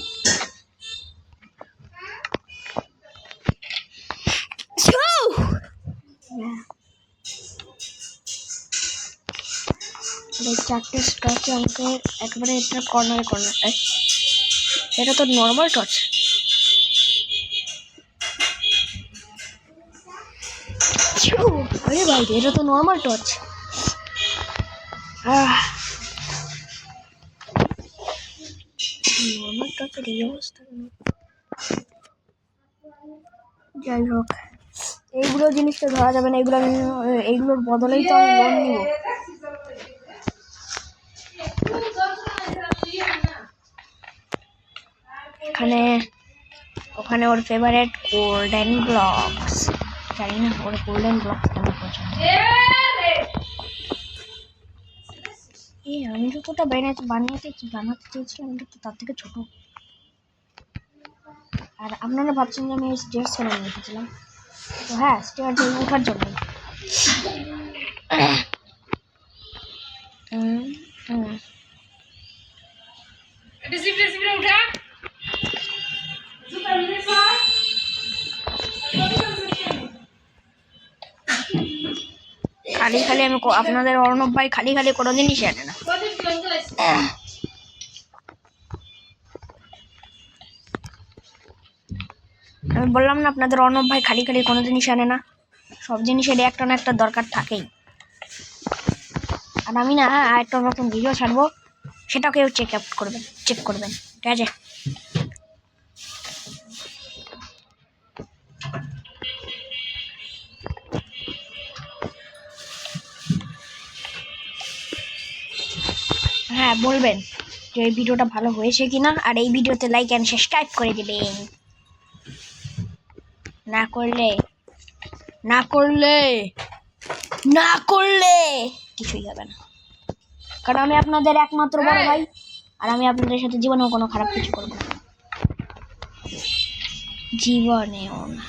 এই 4টে স্টর্চে আমাকে একেবারে এটা কর্নার। এটা তো নর্মাল টর্চ। আরে ভাই, এটা তো নর্মাল টর্চ। নর্মাল টর্চের এই অবস্থা কেন? যাই হোক, এইগুলো জিনিসটা ধরা যাবে না, এগুলো আমি এইগুলোর বদলেই তো আমি লোন নিব। ওখানে ওর ফেভারিট গোল্ডেন ব্লকস, জানি না ওর গোল্ডেন ব্লকস কেন পছন্দ। আমি যতটা বানাতে চেয়েছিলাম এটা তো তার থেকে ছোট। আর আপনারা ভাবছেন যে আমি স্টেয়ার্স কেন নিয়ে এসেছিলাম, তো হ্যাঁ, স্টেয়ার্স ওঠার জন্য। খালি আমি আপনাদের অর্ণব ভাই খালি কোনো জিনিস আনে না। আমি বললাম না, আপনাদের অর্ণব ভাই খালি কোনো জিনিস আনে না, সব জিনিসের একটা না একটা দরকার থাকেই। আর আমি না একটা নতুন ভিডিও ছাড়বো, সেটাকেও চেক করবেন, ঠিক আছে? হ্যাঁ, বলবেন যে এই ভিডিওটা ভালো হয়েছে কিনা, আর এই ভিডিওতে লাইক অ্যান্ড সাবস্ক্রাইব করে দিবেন। না করলে কিছুই হবে না, কারণ আমি আপনাদের একমাত্র বড় ভাই, আর আমি আপনাদের সাথে জীবনেও কোনো খারাপ কিছু করব না, জীবনেও না।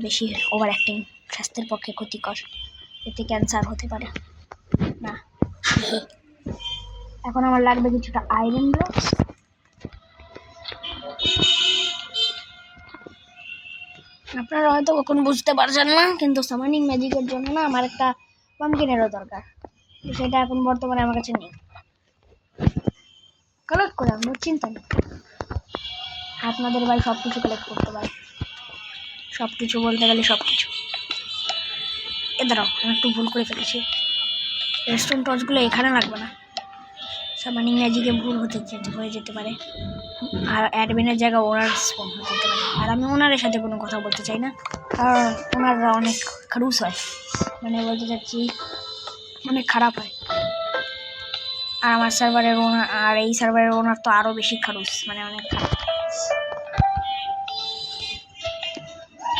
বেশি ওভার অ্যাক্টিং স্বাস্থ্যের পক্ষে ক্ষতিকর, এতে ক্যান্সার হতে পারে না। এখন আমার লাগবে কিছুটা আয়রন ব্লকস। আপনারা হয়তো কখন বুঝতে পারছেন না, কিন্তু সামানিং ম্যাজিকের জন্য না আমার একটা পাম্পকিনেরও দরকার। সেটা এখন বর্তমানে আমার কাছে নেই। কালেক্ট করে আমার চিন্তা নেই, আপনাদের ভাই সব কিছু কালেক্ট করতে পারে, সব কিছু বলতে গেলে সব কিছু। এ দাঁড়াও, আমি একটু ভুল করে ফেলেছি, স্টোন টর্চগুলো এখানে লাগবে না, সামানিং ম্যাজিকে ভুল হয়ে যেতে পারে, আর অ্যাডমিনের জায়গায় ওনার স্পন হতে পারে। আর আমি ওনারের সাথে কোনো কথা বলতে চাই না, কারণ ওনাররা অনেক খারুস হয়, মানে বলতে চাচ্ছি অনেক খারাপ হয়। আর আমার সার্ভারের ওনার, আর এই সার্ভারের ওনার তো আরও বেশি খারুস, মানে অনেক খারাপ।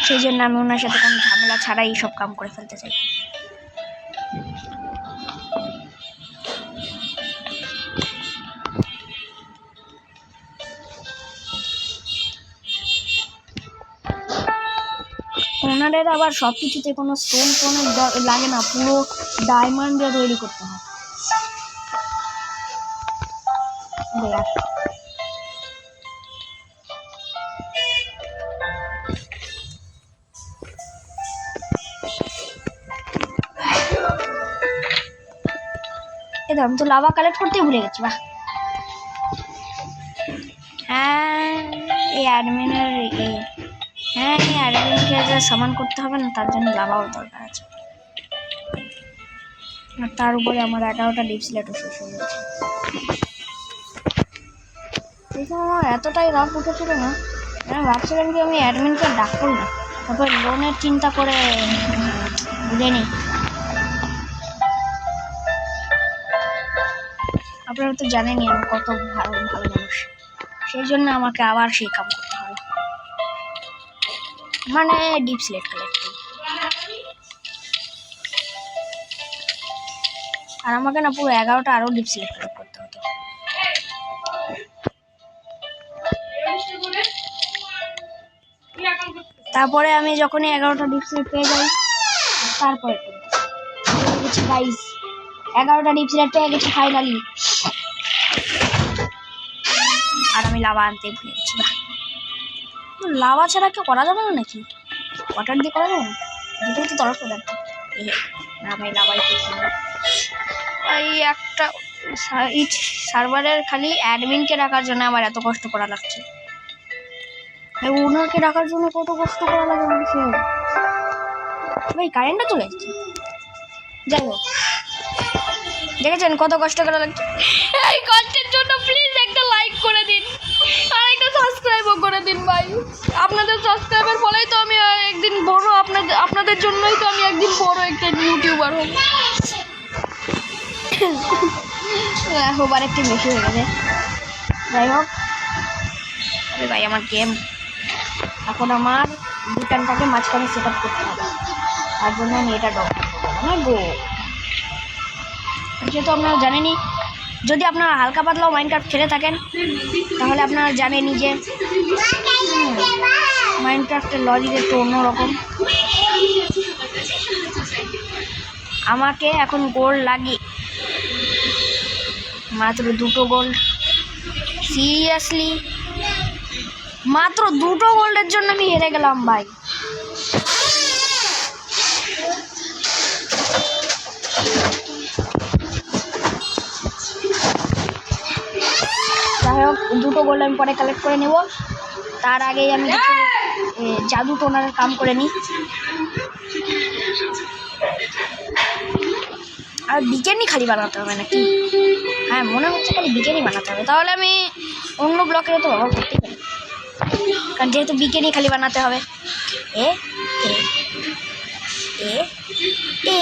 সেই জন্য আমি ওনার সাথে কোনো ঝামেলা ছাড়াই সব কাম করে ফেলতে চাই। ওনারের আবার সব কিছুতে কোনো স্টোন টোনের লাগে না, পুরো ডায়মন্ড দিয়ে তৈরি করতে হয়। এটা আমি তো লাভা কালেক্ট করতেই ভুলে গেছি। বাহ, হ্যাঁ এই অ্যাডমিনের হ্যাঁ এই অ্যাডমিনকে যা সামান করতে হবে না, তার জন্য লাভাও দরকার আছে। আর তার উপরে আমার 11টা ডিপ স্লেটও শেষ হয়ে গেছে। আমার এতটাই রাগ উঠেছিল না, আমি ভাবছিলাম যে আমি অ্যাডমিনকে ডাকবই না, তারপর লোনের চিন্তা করে বুঝেনি। আপনারা তো জানেনই আমি কত ভালো মানুষ, সেই জন্য আমাকে আবার সেই কাম করতে হবে, মানে ডিপ স্লেট কালেক্ট করি। আর আমাকে না পুরো 11টা আরও ডিপ স্লেট কালেক্ট করতে হতো। তারপরে আমি যখনই 11টা ডিপ স্লেট পেয়ে যাই, তারপরে গেছি গাইস, 11টা ডিপ স্লেট পেয়ে গেছি ফাইনালি। আর আমি লাভা আনতে ভুলে গেছি। লাভা ছাড়া কেউ করা যাবে না নাকি? ওয়াটার দিয়ে করা যাবে না? দুটোই তো তরফ পদার্থ। না ভাই, লাভাই করতে হবে। এই একটা সার্ভারের খালি অ্যাডমিনকে রাখার জন্য আমার এত কষ্ট করা লাগছে। ওনাকে রাখার জন্য কত কষ্ট করা লাগে মানুষের। ভাই কারেন্টটা চলে যাচ্ছে। যাই হোক, দেখেছেন কত কষ্ট করা লাগছে। এই কষ্টের জন্য প্লিজ একটা লাইক করে দিন আর একটা সাবস্ক্রাইবও করে দিন ভাই। আপনাদের সাবস্ক্রাইবের ফলেই তো আমি একদিন বড়, আপনাদের জন্যই তো আমি একদিন বড় একটা ইউটিউবার হব। হবার একটু বেশি হয়ে গেছে। যাই হোক, আরে ভাই আমার গেম এখন আমার দুটানটাকে মাঝখানে সেট আপ করতে হবে, তার জন্য আমি এটা ডক মানে গো। যেহেতু আপনারা জানেনই, যদি আপনারা হালকা পাতলাও মাইনক্রাফট খেলে থাকেন তাহলে আপনারা জানেনই যে মাইনক্রাফটের লজিক একটু অন্যরকম। আমাকে এখন গোল্ড লাগে মাত্র 2টো গোল্ড। সিরিয়াসলি মাত্র 2টো গোল্ডের জন্য আমি হেরে গেলাম ভাই। যাই হোক, 2টো গোল্ড আমি পরে কালেক্ট করে নেব, তার আগেই আমি কিছু জাদু টোনার কাম করে নিই। আর বিকেনি খালি বানাতে হবে নাকি? হ্যাঁ মনে হচ্ছে খালি বিকেনি বানাতে হবে, তাহলে আমি অন্য ব্লকের তো ব্যবহার করতে পারি, কারণ যেহেতু বিকেনি খালি বানাতে হবে। এ এ এ এ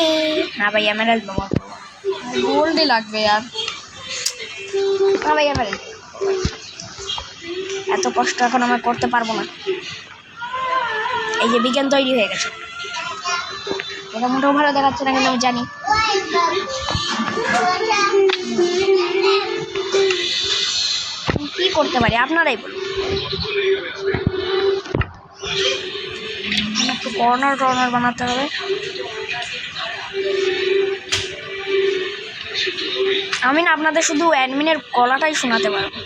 না ভাই, এমারাল্ড ব্যবহার করবো, গোল্ডই লাগবে। আর না ভাই, এমারাল্ড, এত কষ্ট এখন আমার করতে পারবো না। এই যে বিজ্ঞান তৈরি হয়ে গেছে, এটা মোটেও ভালো দেখাচ্ছে না, কিন্তু আমি জানি। কি করতে পারি আপনারাই বলুন। একটু কর্নার বানাতে হবে। আমি না আপনাদের শুধু অ্যাডমিনের গলাটাই শোনাতে পারবো,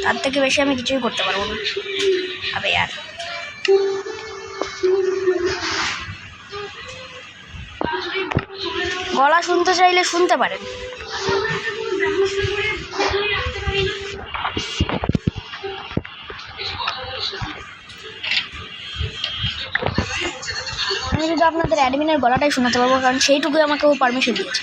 তার থেকে বেশি আমি কিছুই করতে পারবো না। আবে यार, গলা শুনতে চাইলে শুনতে পারেন। আমি শুধু আপনাদের অ্যাডমিনের গলাটাই শোনাতে পারবো, কারণ সেইটুকুই আমাকে ও পারমিশন দিয়েছে।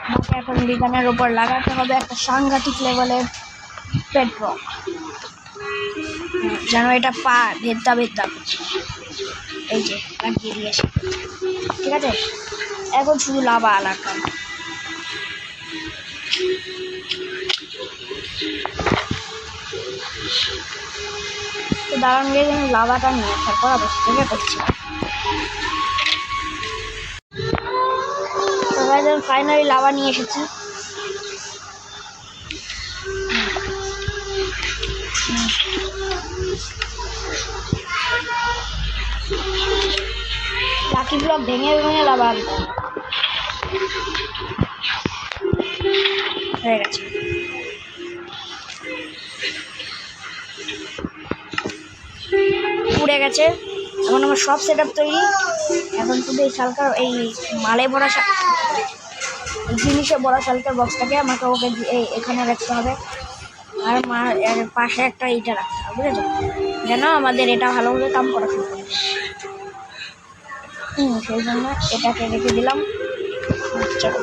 আমাকে এখন বিজ্ঞানের উপর লাগাতে হবে একটা সাংঘাতিক লেভেলের পেট্রোল, যেন এটা পা ভেদ্দা ভেদ্দা। এই যে লাগিয়ে দিয়েছে, ঠিক আছে। এখন শুধু লাভা এলাকা। তো দাঁড়ান গিয়ে যেন লাভাটা নিয়ে তারপর অবস্থা থেকে করছি। তো ফাইনালি লাভা নিয়ে এসেছি। লাকি ব্লক ভেঙে ভেঙে লাভা আনতে হয়ে গেছে। পুড়ে গেছে। এখন আমার সব সেট আপ তৈরি। এখন শুধু এই শালকার এই মালে ভরা জিনিসে ভরা শালকার বক্সটাকে আমাকে ওকে এখানে রাখতে হবে, আর পাশে একটা ইটা রাখতে হবে, বুঝেছো, যেন আমাদের এটা ভালোভাবে কাম করা শুরু করে। সেই জন্য এটাকে রেখে দিলাম। চলো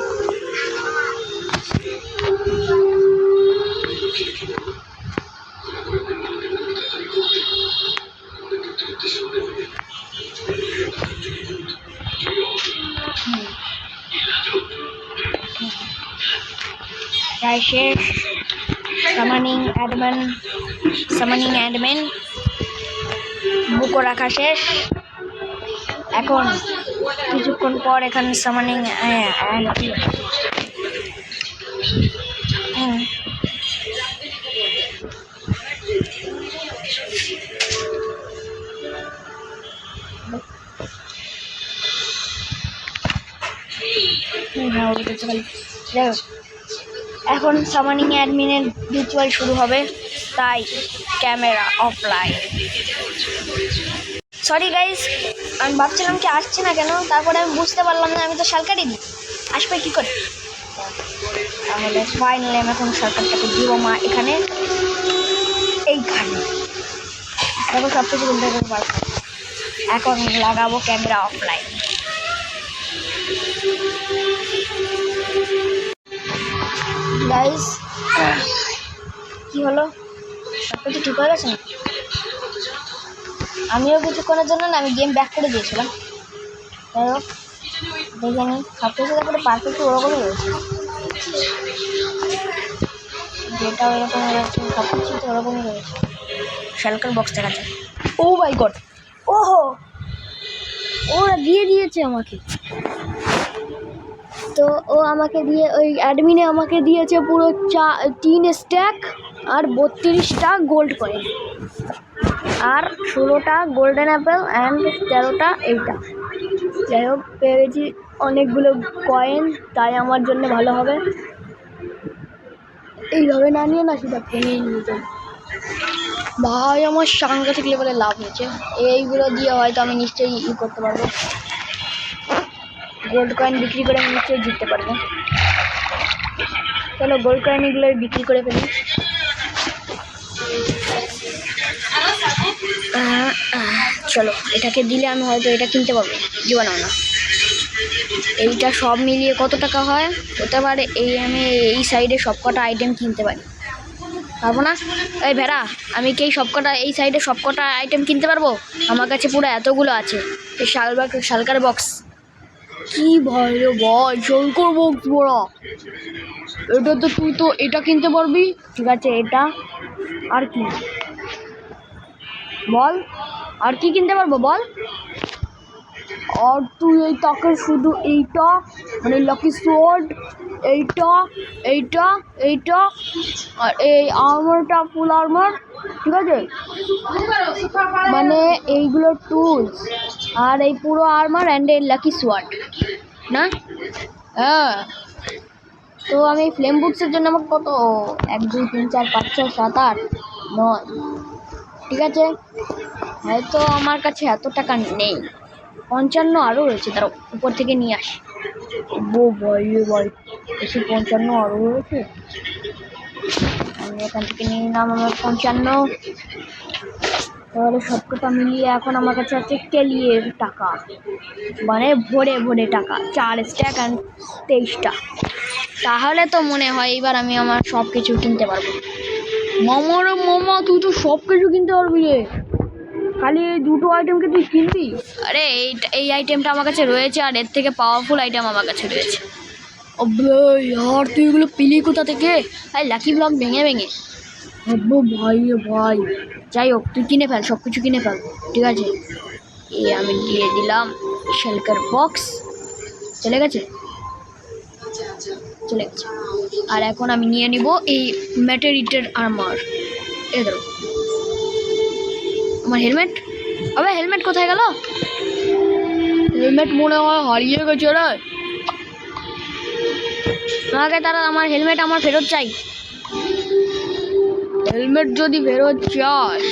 প্রায় শেষ। সামানিং অ্যাডমিন বুকও রাখা শেষ। এখন কিছুক্ষণ পর এখানে সামানিং এখন সামানিং অ্যাডমিনের রিচুয়াল শুরু হবে, তাই ক্যামেরা অফলাইন। সরি গাইস, আমি ভাবছিলাম কি আসছে না কেন, তারপরে আমি বুঝতে পারলাম না, আমি তো শালকারই দিই, আসবে কী করে। তাহলে ফাইনালি আমি এখন শালকারটাকে দিব মা এখানে, এইখানে দেখো সব কিছু বলতে পারবো। এখন লাগাবো ক্যামেরা অফলাইন। গাইস কি হলো, সব কিছু ঠিক হয়ে গেছে না? আমিও কিছুক্ষণের জন্য না আমি গেম ব্যাক করে দিয়েছিলাম। যাই হোক দেখে নিই, সব কিছু তারপরে পারফেক্ট ওরকমই রয়েছে, যেটা ওরকমই রয়েছে, সব কিছু তো ওরকমই রয়েছে। শালকার বক্স দেখা যায়। ও মাই গড, ওহো ওরা দিয়ে দিয়েছে আমাকে। তো ও আমাকে দিয়ে ওই অ্যাডমিনে আমাকে দিয়েছে পুরো 3 স্ট্যাক আর 32টা গোল্ড কয়েন আর 16টা গোল্ডেন অ্যাপেল অ্যান্ড 13টা এইটা। যাই হোক পেয়ে গেছি অনেকগুলো কয়েন, তাই আমার জন্য ভালো হবে। এইভাবে না নিয়ে না সেটা ভেঙেই নিয়ে যাই। ভাই আমার সাংঘাতিক লেভেলে লাভ হয়েছে, এইগুলো দিয়ে হয়তো আমি নিশ্চয়ই করতে পারবো, গোল্ড কয়েন বিক্রি করে আমি নিশ্চয়ই জিততে পারবো। চলো গোল্ড কয়েন এগুলো বিক্রি করে ফেলি। চলো এটাকে দিলে আমি হয়তো এটা কিনতে পারবো, জীবন না। এইটা সব মিলিয়ে কত টাকা হয় হতে পারে, আমি এই সাইডে সব কটা আইটেম কিনতে পারি, পারবো না? এই ভেড়া, আমি কি এই সাইডে সব কটা আইটেম কিনতে পারবো? আমার কাছে পুরো এতগুলো আছে এই শালকার বক্স, কি ভাই রে ভাই, শঙ্কর বক্স বড়া, এটা তো তুই তো এটা কিনতে পারবি। ঠিক আছে, এটা আর কি বল, আর কি কিনতে পারবো বল। আর তুই এই তাকে শুধু এইটা মানে লাকি সোয়ার্ড, এইটা এইটা এইটা আর এই আর্মারটা ফুল আর্মার, ঠিক আছে, মানে এইগুলো টুলস আর এই পুরো আর্মার অ্যান্ড এই লাকি সোয়ার্ড না। হ্যাঁ, তো আমি ফ্লেম বুকসের জন্য আমাকে কত 1 2 3 4 5 6 7 8 9, ঠিক আছে, হয়তো আমার কাছে এত টাকা নেই, 55 আরও রয়েছে, তার উপর থেকে নিয়ে আসি। ও ভাই রে ভাই, এসে 55 আরও রয়েছে, আমি এখান থেকে নিয়ে নিলাম আমার 55। তাহলে সবকটা মিলিয়ে এখন আমার কাছে আছে কেলিয়ের টাকা, মানে ভরে ভরে টাকা, 4 স্ট্যাক আর 23টা। তাহলে তো মনে হয় এবার আমি আমার সব কিছু কিনতে পারবো। মামা রে মামা, তুই তো সব কিছু কিনতে পারবি রে, খালি এই দুটো আইটেমকে তুই কিনবি? আরে এই আইটেমটা আমার কাছে রয়েছে আর এর থেকে পাওয়ারফুল আইটেম আমার কাছে রয়েছে। আবে यार, তুই এগুলো পিলি কোথা থেকে? আরে লাকি ব্লক ভেঙে ভেঙে। আব্বু ভাই রে ভাই, যাই হোক তুই কিনে ফেল, সব কিছু কিনে ফেল, ঠিক আছে। আমি দিয়ে দিলাম শেলকার বক্স, চলে গেছে চলে গেছে। আর এখন আমি নিয়ে নিব এই ম্যাটেরিটের আর্মার। এ ধরো আমার হেলমেট। আবে হেলমেট কোথায় গেল? হেলমেট মনে হয় হারিয়ে গেছে রে। আমাকে তারা আমার হেলমেট আমার ফেরত চাই। হেলমেট যদি ফেরত চাস,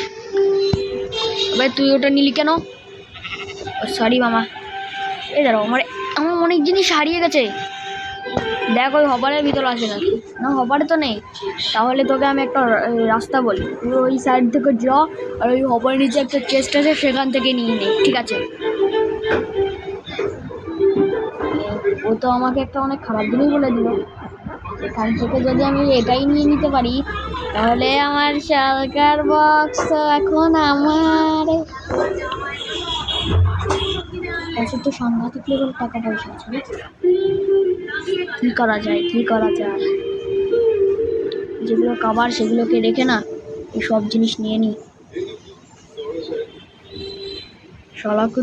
আবে তুই ওটা নিলি কেন? সরি মামা। এই দাঁড়াও, আমার অনেক জিনিস হারিয়ে গেছে। দেখ ওই হবারের ভিতরে আছে নাকি, না হবারে তো নেই। তাহলে তোকে আমি একটা রাস্তা বলি, তুই ওই সাইড থেকে যা আর ওই হবারের নিচে একটা চেস্ট আছে, সেখান থেকে নিয়ে নে, ঠিক আছে। ও তো আমাকে একটা অনেক খারাপ জিনিস বলে দিল। এখান থেকে যদি আমি এটাই নিয়ে নিতে পারি, তাহলে আমার শালকার বক্স তো এখন আমার কাছে তো সাংঘাতিক লেভেল টাকা পয়সা আছে। কি করা যায়, কি করা যায়, যেগুলো কাবার সেগুলোকে রেখে না এই সব জিনিস নিয়ে নিই। শালাকে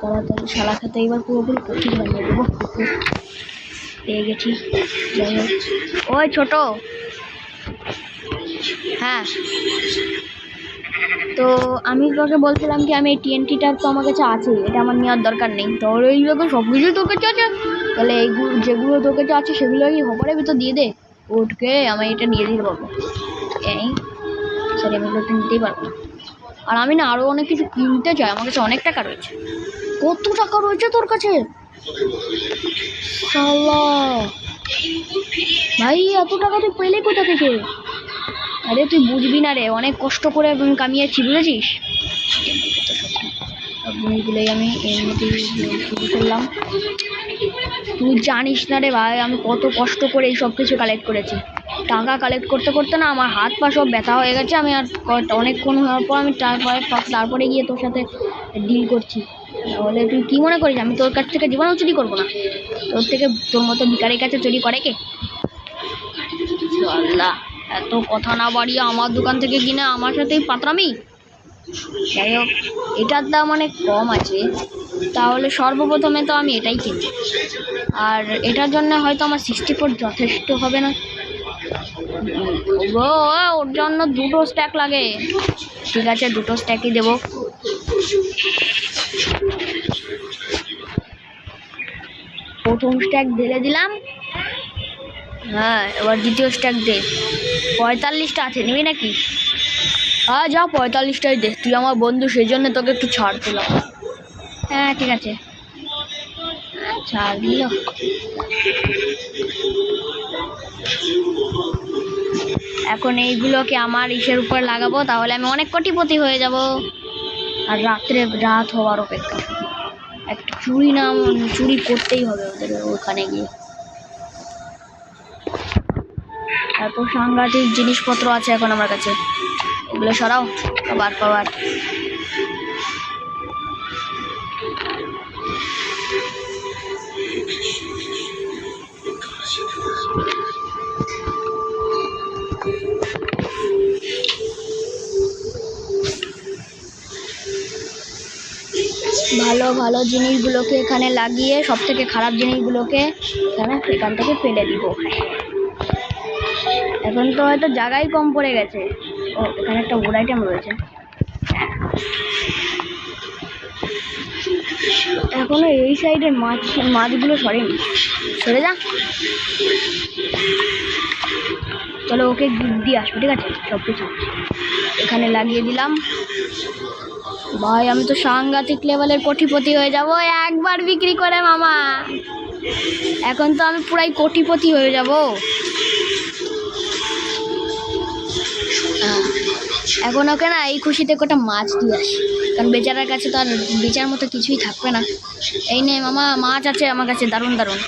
তাড়াতাড়ি শালা খেতে এবার পুরোপুরি কঠিন বানিয়ে দেবো। পেয়ে গেছি, যাই হোক। ওই ছোট, হ্যাঁ, তো আমি তোকে বলছিলাম কি, আমি এই টিএনটিটা তো আমার কাছে আছে, এটা আমার নেওয়ার দরকার নেই। তাহলে এইরকম সব কিছুই তোর কাছে আছে, তাহলে এইগুলো যেগুলো তোর কাছে আছে সেগুলো কি হবারের ভিতর দিয়ে দে। ওটকে আমি এটা নিয়ে দিতে পারবো, এই স্যার আমি এগুলো নিতেই পারবো না। আর আমি না আরও অনেক কিছু কিনতে চাই, আমার কাছে অনেক টাকা রয়েছে। কত টাকা রয়েছে তোর কাছে শালা? ভাই এত টাকা তুই পেলে কোথা থেকে? আরে তুই বুঝবি না রে, অনেক কষ্ট করে কামিয়েছি, বুঝেছিস। জিনিসগুলোই আমি এমনিতেই শুরু করলাম। তুই জানিস না রে ভাই, আমি কত কষ্ট করে এই সব কিছু কালেক্ট করেছি। টাকা কালেক্ট করতে করতে না আমার হাত পা সব ব্যথা হয়ে গেছে। আমি আর অনেকক্ষণ হওয়ার পর আমি তারপরে গিয়ে তোর সাথে ডিল করছি। তাহলে তুই কী মনে করিস আমি তোর কাছ থেকে জীবনেও চুরি করবো না? তোর থেকে তোর মতো ভিখারির কাছে চুরি করে কে? আল্লাহ, এত কথা না বাড়িয়ে আমার দোকান থেকে কিনে আমার সাথেই পাতরামি। যাই হোক, এটার দাম অনেক কম আছে, তাহলে সর্বপ্রথমে তো আমি এটাই কিনব। আর এটার জন্য হয়তো আমার 64 যথেষ্ট হবে না, ওর জন্য 2টো স্ট্যাক লাগে। ঠিক আছে, 2টো স্ট্যাকই দেবো। প্রথম স্ট্যাক ঢেলে দিলাম, হ্যাঁ, এবার দ্বিতীয় স্ট্যাক দে। 45টা আছে, নিবি নাকি? হ্যাঁ যা, 45টাই দে, তুই আমার বন্ধু, সেই জন্য তোকে একটু ছাড় দিলাম। হ্যাঁ ঠিক আছে, ছাড় দিল। এখন এইগুলোকে আমার ইসের উপর লাগাবো, তাহলে আমি অনেক কোটিপতি হয়ে যাব। আর রাত হওয়ার অপেক্ষা, একটা চুরি করতেই হবে ওদের ওখানে গিয়ে। তারপর সাংঘাতিক জিনিসপত্র আছে এখন আমার কাছে, এগুলো সরাও। পাওয়ার ভালো ভালো জিনিসগুলোকে এখানে লাগিয়ে সব থেকে খারাপ জিনিসগুলোকে এখান থেকে ফেলে দিব। এখন তো হয়তো জায়গায় কম পড়ে গেছে। ও এখানে একটা গুড আইটেম রয়েছে। এখনো এই সাইডের মাছগুলো সরেনি, সরে যা। চলো ওকে গিফট দিয়ে আসবো, ঠিক আছে? সব কিছু এখানে লাগিয়ে দিলাম। ভাই আমি তো সাংঘাতিক লেভেলের কোটিপতি হয়ে যাব একবার বিক্রি করে মামা। এখন তো আমি পুরাই কোটিপতি হয়ে যাব। এখন ওকে না এই খুশিতে কটা মাছ দিয়ে আসি, কারণ বেচারার কাছে তো আর বেচার মতো কিছুই থাকবে না। এই নে মামা, মাছ আছে আমার কাছে, দারুণ দারুণ।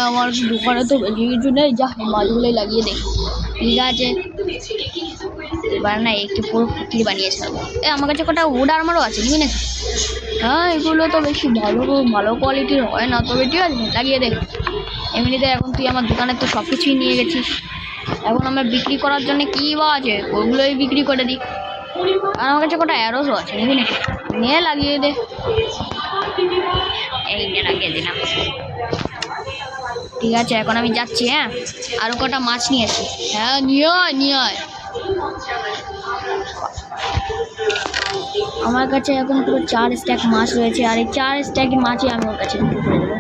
আমার দোকানে তো কিছু নেই, যা মাছগুলোই লাগিয়ে দে। ঠিক আছে, এবার না একে পুরো ফকির বানিয়ে ছাড়বো। আমার কাছে কটা উড আর্মারও আছে, বুঝলি না? হ্যাঁ এগুলো তো বেশি ভালো কোয়ালিটির হয় না, তবে ঠিক আছে লাগিয়ে দে। এমনিতে এখন তুই আমার দোকানে তো সব কিছুই নিয়ে গেছিস, এখন আমার বিক্রি করার জন্য কী বা আছে, ওগুলোই বিক্রি করে দিই। আর আমার কাছে কটা অ্যারোসও আছে, বুঝলি না? নিয়ে লাগিয়ে দে। এই নিয়ে লাগিয়ে দিলাম। ঠিক আছে, এখন আমি যাচ্ছি। হ্যাঁ আরও কটা মাছ নিয়ে আসি। হ্যাঁ নিয়ে আয়। আমার কাছে এখন পুরো 4 স্ট্যাক মাছ রয়েছে, আর এই 4 স্ট্যাক মাছই আমি ওর কাছে বিক্রি করে দেবো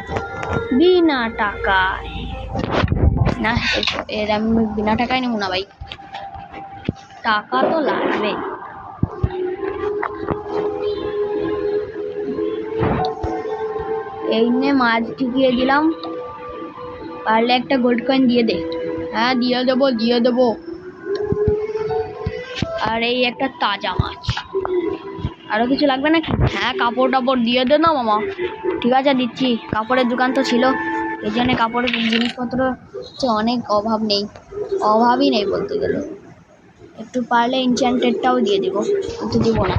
বিনা টাকায়। না এর আমি বিনা টাকায় নেবো না ভাই, টাকা তো লাগবে। এই নিয়ে মাছ ঠিকিয়ে দিলাম, পারলে একটা গোল্ড কয়েন দিয়ে দে। হ্যাঁ দিয়ে দেবো। আর এই একটা তাজা মাছ। আরো কিছু লাগবে নাকি? হ্যাঁ কাপড় টাপড় দিয়ে দে না মামা। ঠিক আছে দিচ্ছি, কাপড়ের দোকান তো ছিল, এই জন্য কাপড়ের জিনিসপত্র অনেক অভাবই নেই বলতে গেলে। একটু পারলে এনচ্যান্টেডটাও দিয়ে দিব, কিন্তু দিব না।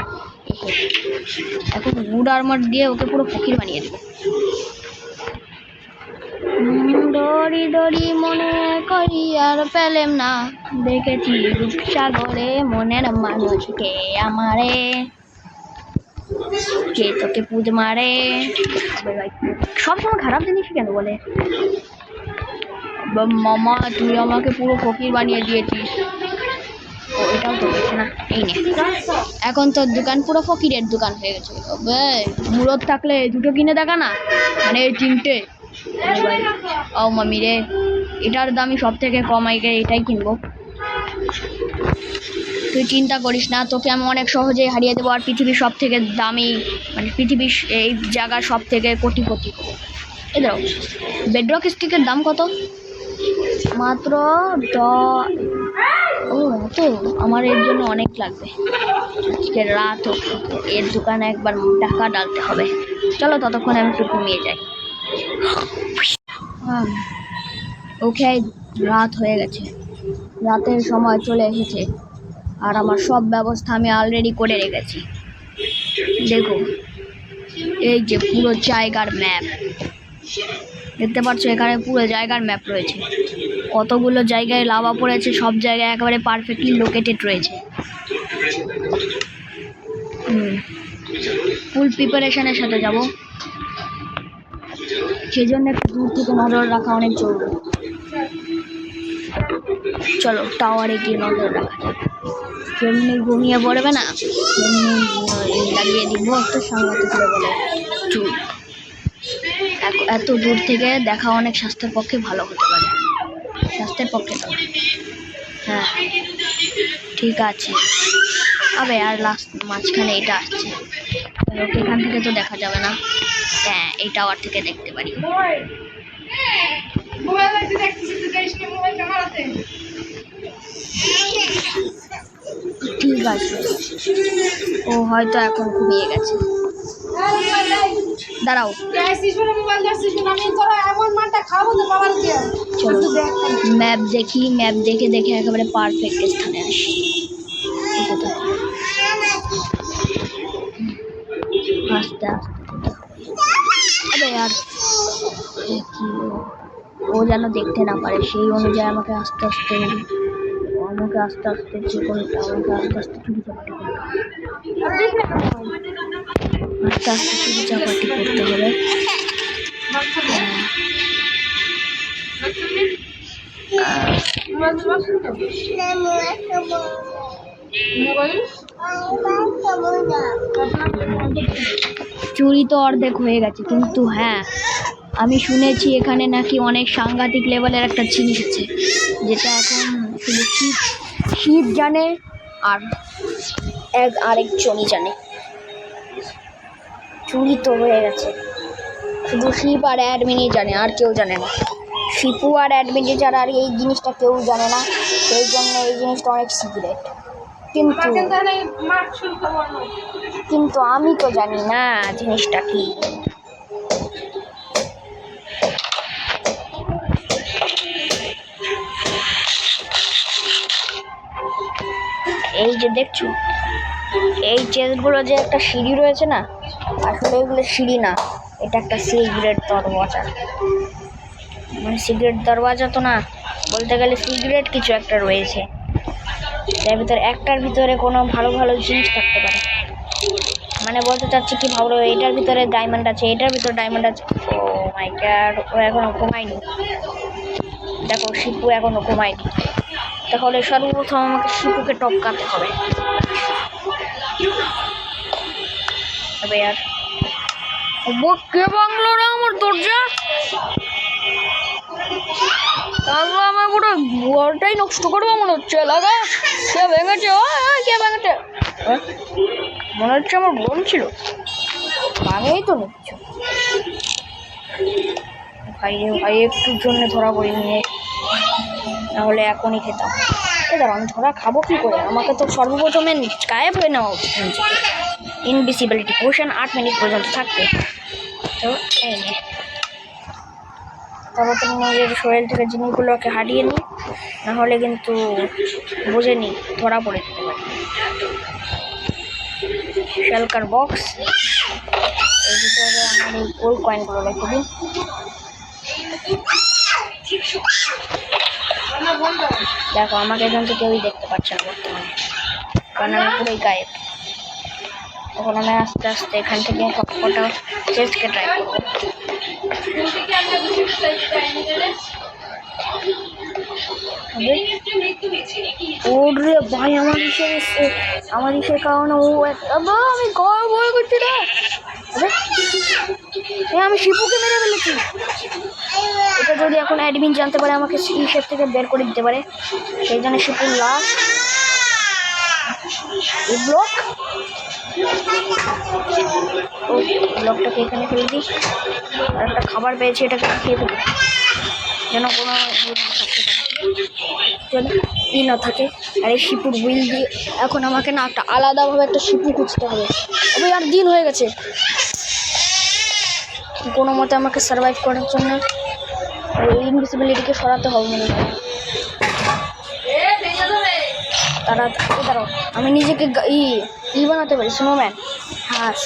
এখন উড আর্মার দিয়ে ওকে পুরো ফকির বানিয়ে দেবো। ডরি মনে করি আর পেলেম না, দেখেছি রূপসাগরে মনের মানুষকে আমারে, কে তোকে পুজ মারে। সবসময় খারাপ জিনিস কেন বলে? মামা তুই আমাকে পুরো ফকির বানিয়ে দিয়েছিস। ও এটাও তো হয়েছে না, এই নে। এখন তোর দোকান পুরো ফকিরের দোকান হয়ে গেছে। মুরত থাকলে দুটো কিনে দেখা না, মানে এই 3টে। ও মামি রে, এটার দামই সব থেকে কম, এটাই কিনবো। তুই চিন্তা করিস না, তোকে আমি অনেক সহজেই হারিয়ে দেবো, আর পৃথিবীর সব থেকে দামি, মানে পৃথিবীর এই জায়গার সব থেকে কোটিপতি। এই দেখো বেডরক স্টিকের দাম কত? মাত্র ও এত? আমার এর জন্য অনেক লাগবে। আজকের রাত এর দোকানে একবার টাকা ডালতে হবে। চলো ততক্ষণে আমি একটু ঘুমিয়ে যাই। ওকে রাত হয়ে গেছে, রাতের সময় চলে এসেছে, আর আমার সব ব্যবস্থা আমি অলরেডি করে রেখেছি। দেখো এই যে পুরো জায়গার ম্যাপ দেখতে পাচ্ছ, এখানে পুরো জায়গার ম্যাপ রয়েছে, কতগুলো জায়গায় লাভা পড়েছে, সব জায়গায় একেবারে পারফেক্টলি লোকেটেড রয়েছে। ফুল প্রিপারেশনের সাথে যাব, সেই জন্য একটু দূর থেকে নজর রাখা অনেক জরুরি। চলো টাওয়ারে গিয়ে নজর রাখা যাবে, যেমনি ঘুমিয়ে পড়বে না তেমনি লাগিয়ে দিব একটা সাংঘাতিক বলে চুল। এত দূর থেকে দেখা অনেক স্বাস্থ্যের পক্ষে ভালো হতে পারে, স্বাস্থ্যের পক্ষে তো। হ্যাঁ ঠিক আছে, আবে আর লাস্ট মাঝখানে এটা আসছে, ওকে এখান থেকে তো দেখা যাবে না। হ্যাঁ এই টাওয়ার থেকে দেখতে পারি। ঠিক আছে, ও হয়তো এখন ঘুমিয়ে গেছে। দাঁড়াও ম্যাপ দেখি, ম্যাপ দেখে একেবারে পারফেক্ট স্থানে আসি। আস্তে আস্তে আর ও যেন দেখতে না পারে, সেই অনুযায়ী আমাকে আস্তে আস্তে যে কোনোটা আমাকে আস্তে আস্তে চুরি চাপাটি করতে হবে। আস্তে আস্তে চুরি চাপাটি করতে হবে। চুরি তো অর্ধেক হয়ে গেছে, কিন্তু হ্যাঁ আমি শুনেছি এখানে নাকি অনেক সাংঘাতিক লেভেলের একটা জিনিস আছে, যেটা এখন শুধু শিব জানে আর আরেকজনই জানে। চুরি তো হয়ে গেছে, শুধু শিব আর অ্যাডমিনই জানে, আর কেউ জানে না। শিপু আর অ্যাডমিনই ছাড়া আর এই জিনিসটা কেউ জানে না, সেই জন্য এই জিনিসটা অনেক সিক্রেট। কিন্তু আমি তো জানি না জিনিসটা কি। এই যে দেখছো এই চেসগুলো যে একটা সিঁড়ি রয়েছে না, আসলে এগুলো সিঁড়ি না, এটা একটা সিগারেট দরওয়াজা। মানে সিগারেট দরওয়াজা তো না, বলতে গেলে সিগারেট কিছু একটা রয়েছে, যার ভিতরে একটার ভিতরে কোনো ভালো ভালো জিনিস থাকতে পারে। মানে বলতে চাচ্ছি কি, ভালো এটার ভিতরে ডায়মন্ড আছে, এটার ভিতরে ডায়মন্ড আছে। ও মাই গড, ও এখনো ঘুমায়নি। দেখো শিপু এখনো ঘুমায়নি, তাহলে সর্বপ্রথম আমাকে শিপুকে টপকাতে হবে। তবে আর কে ভাঙলো রে আমার দরজা? তাহলে আমার পুরো ঘরটাই নষ্ট করবো মনে হচ্ছে। লাগা কে ভেঙেছে? কে ভেঙেছে? মনে হচ্ছে আমার বোন ছিল, ভাঙেই তো নিচ্ছ। ভাই রে ভাই, একটুর জন্য ধরা পড়ি নিয়ে, নাহলে এখনই খেতাম। দাঁড়াও, আমি ধরা খাবো কি করে? আমাকে তো সর্বপ্রথমে গায়েব হয়ে নেওয়া উচিত। ইনভিসিবিলিটি পোশন 8 মিনিট পর্যন্ত থাকবে। তো এই নে, তারপর তুমি নিজের শরীর থেকে জিনিসগুলোকে হারিয়ে নিই, নাহলে কিন্তু বুঝে নি ধরা পড়ে যেতে পারে। শেলকার বক্স, এর ভিতরে আমার এই গোল্ড কয়েনগুলো রেখে দিই। দেখো আমাকে এখান থেকে কেউই দেখতে পাচ্ছে না বর্তমানে, কারণ আমি পুরোই গায়েব। তখন আমি আস্তে আস্তে এখান থেকে সবকটা চেস্টকে ট্রাই করবো। ওরে ভাই, আমার ইসের কারণে ও একটা আমি গায়েব হয়ে গেছি রে। আমি শিপুকে মেরে ফেলেছি। এটা যদি এখন অ্যাডমিন জানতে পারে, আমাকে ইসের থেকে বের করে দিতে পারে। সেই জন্য শিপুর লাশ এই ব্লক, ও ব্লকটাকে এখানে ফেলে দিই। আর একটা খাবার পেয়েছি, এটাকে খেয়ে ফেলি যেন কোনো ই না থাকে। আর এই শিপুর হুইল দিয়ে এখন আমাকে না একটা আলাদাভাবে একটা শিপু খুঁজতে হবে। তবে আর দিন হয়ে গেছে, কোনো মতে আমাকে সার্ভাইভ করার জন্য ওই ইনভিসিবিলিটিকে সরাতে হবে মনে হয়। দাঁড়াও, আমি নিজেকে ই বানাতে পারি, স্নোম্যান। হাস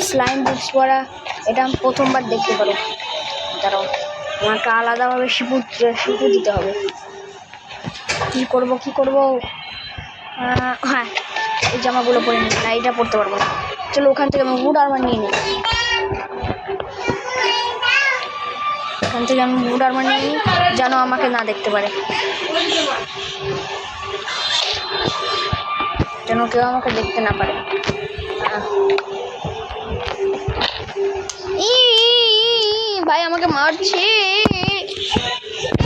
স্লাইম বুটস পরা, এটা আমি প্রথমবার দেখতে পারো। দাঁড়াও, আমাকে আলাদাভাবে শিপু দিতে হবে। কি করব? হ্যাঁ, এই জামাগুলো পরে নিই না, এটা পরতে পারবো না। চলো ওখান থেকে আমি উড আর্মার নিয়ে নিই। যেন আমাকে না দেখতে পারে, যেন কেউ আমাকে দেখতে না পারে। ভাই আমাকে মারছে,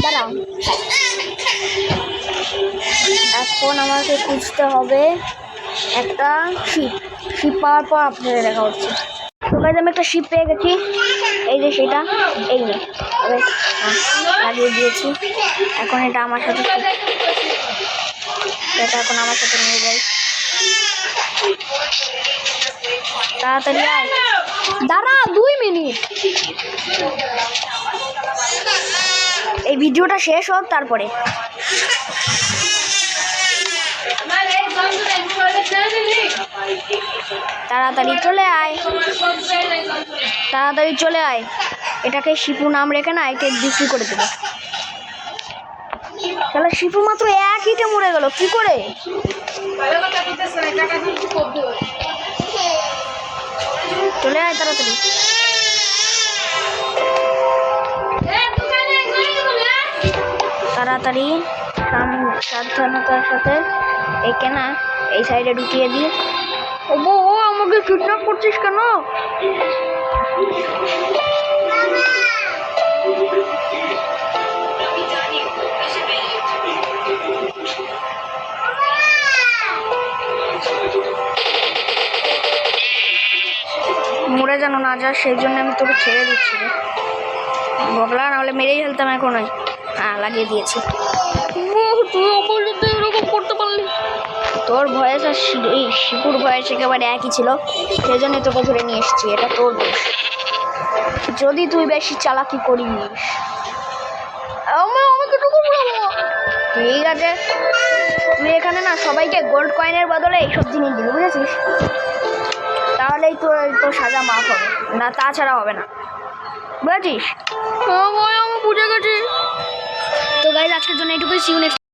দাঁড়াও। এখন আমাকে খুঁজতে হবে একটা শিপ পাওয়ার পর আপনাদের দেখা হচ্ছে। তো গাইজ, আমি একটা শিপ পেয়ে গেছি, এই যে সেটা, এই নে লাগিয়ে দিয়েছি। এখন এটা আমার সাথে নিয়ে যাই। তাড়াতাড়ি আয়, দাঁড়া 2 মিনিট, এই ভিডিওটা শেষ হোক তারপরে। তাড়াতাড়ি চলে আয়, এটাকে শিপু নাম রেখে না, একে বিক্রি করে দেবো। তাহলে শিপু মাত্র এক হিটে মরে গেল কি করে? চলে আয় তাড়াতাড়ি। তাড়াতাড়ি সাবধানতার সাথে একে না এই সাইডে ঢুকিয়ে দিই। ও আমাকে কিডন্যাপ করছিস কেন? মরে যেন না যা সেই জন্য আমি তোকে ছেড়ে দিচ্ছি রে বগলা, নাহলে মেরেই ফেলতাম এখনই। হ্যাঁ লাগিয়ে দিয়েছি। তুই আমার সাথে এরকম করতে পারলি? তোর ভয়েস আর এই শিপুর ভয়েস একেবারে একই ছিল, সেই জন্যই তোকে ধরে নিয়ে এসেছি। এটা তোর দোষ যদি তুই বেশি চালাকি করিস। আমাকে টুকু ঠিক আছে, তুই এখানে না সবাইকে গোল্ড কয়েনের বদলে এইসব জিনিস দিবি, বুঝেছিস? তাহলেই তোর সাজা মাফ হবে, না তাছাড়া হবে না, বুঝেছিস? আমি বুঝে গেছি। তো গাইজ আজকের জন্য এইটুকুই, সিউ নেক্সট।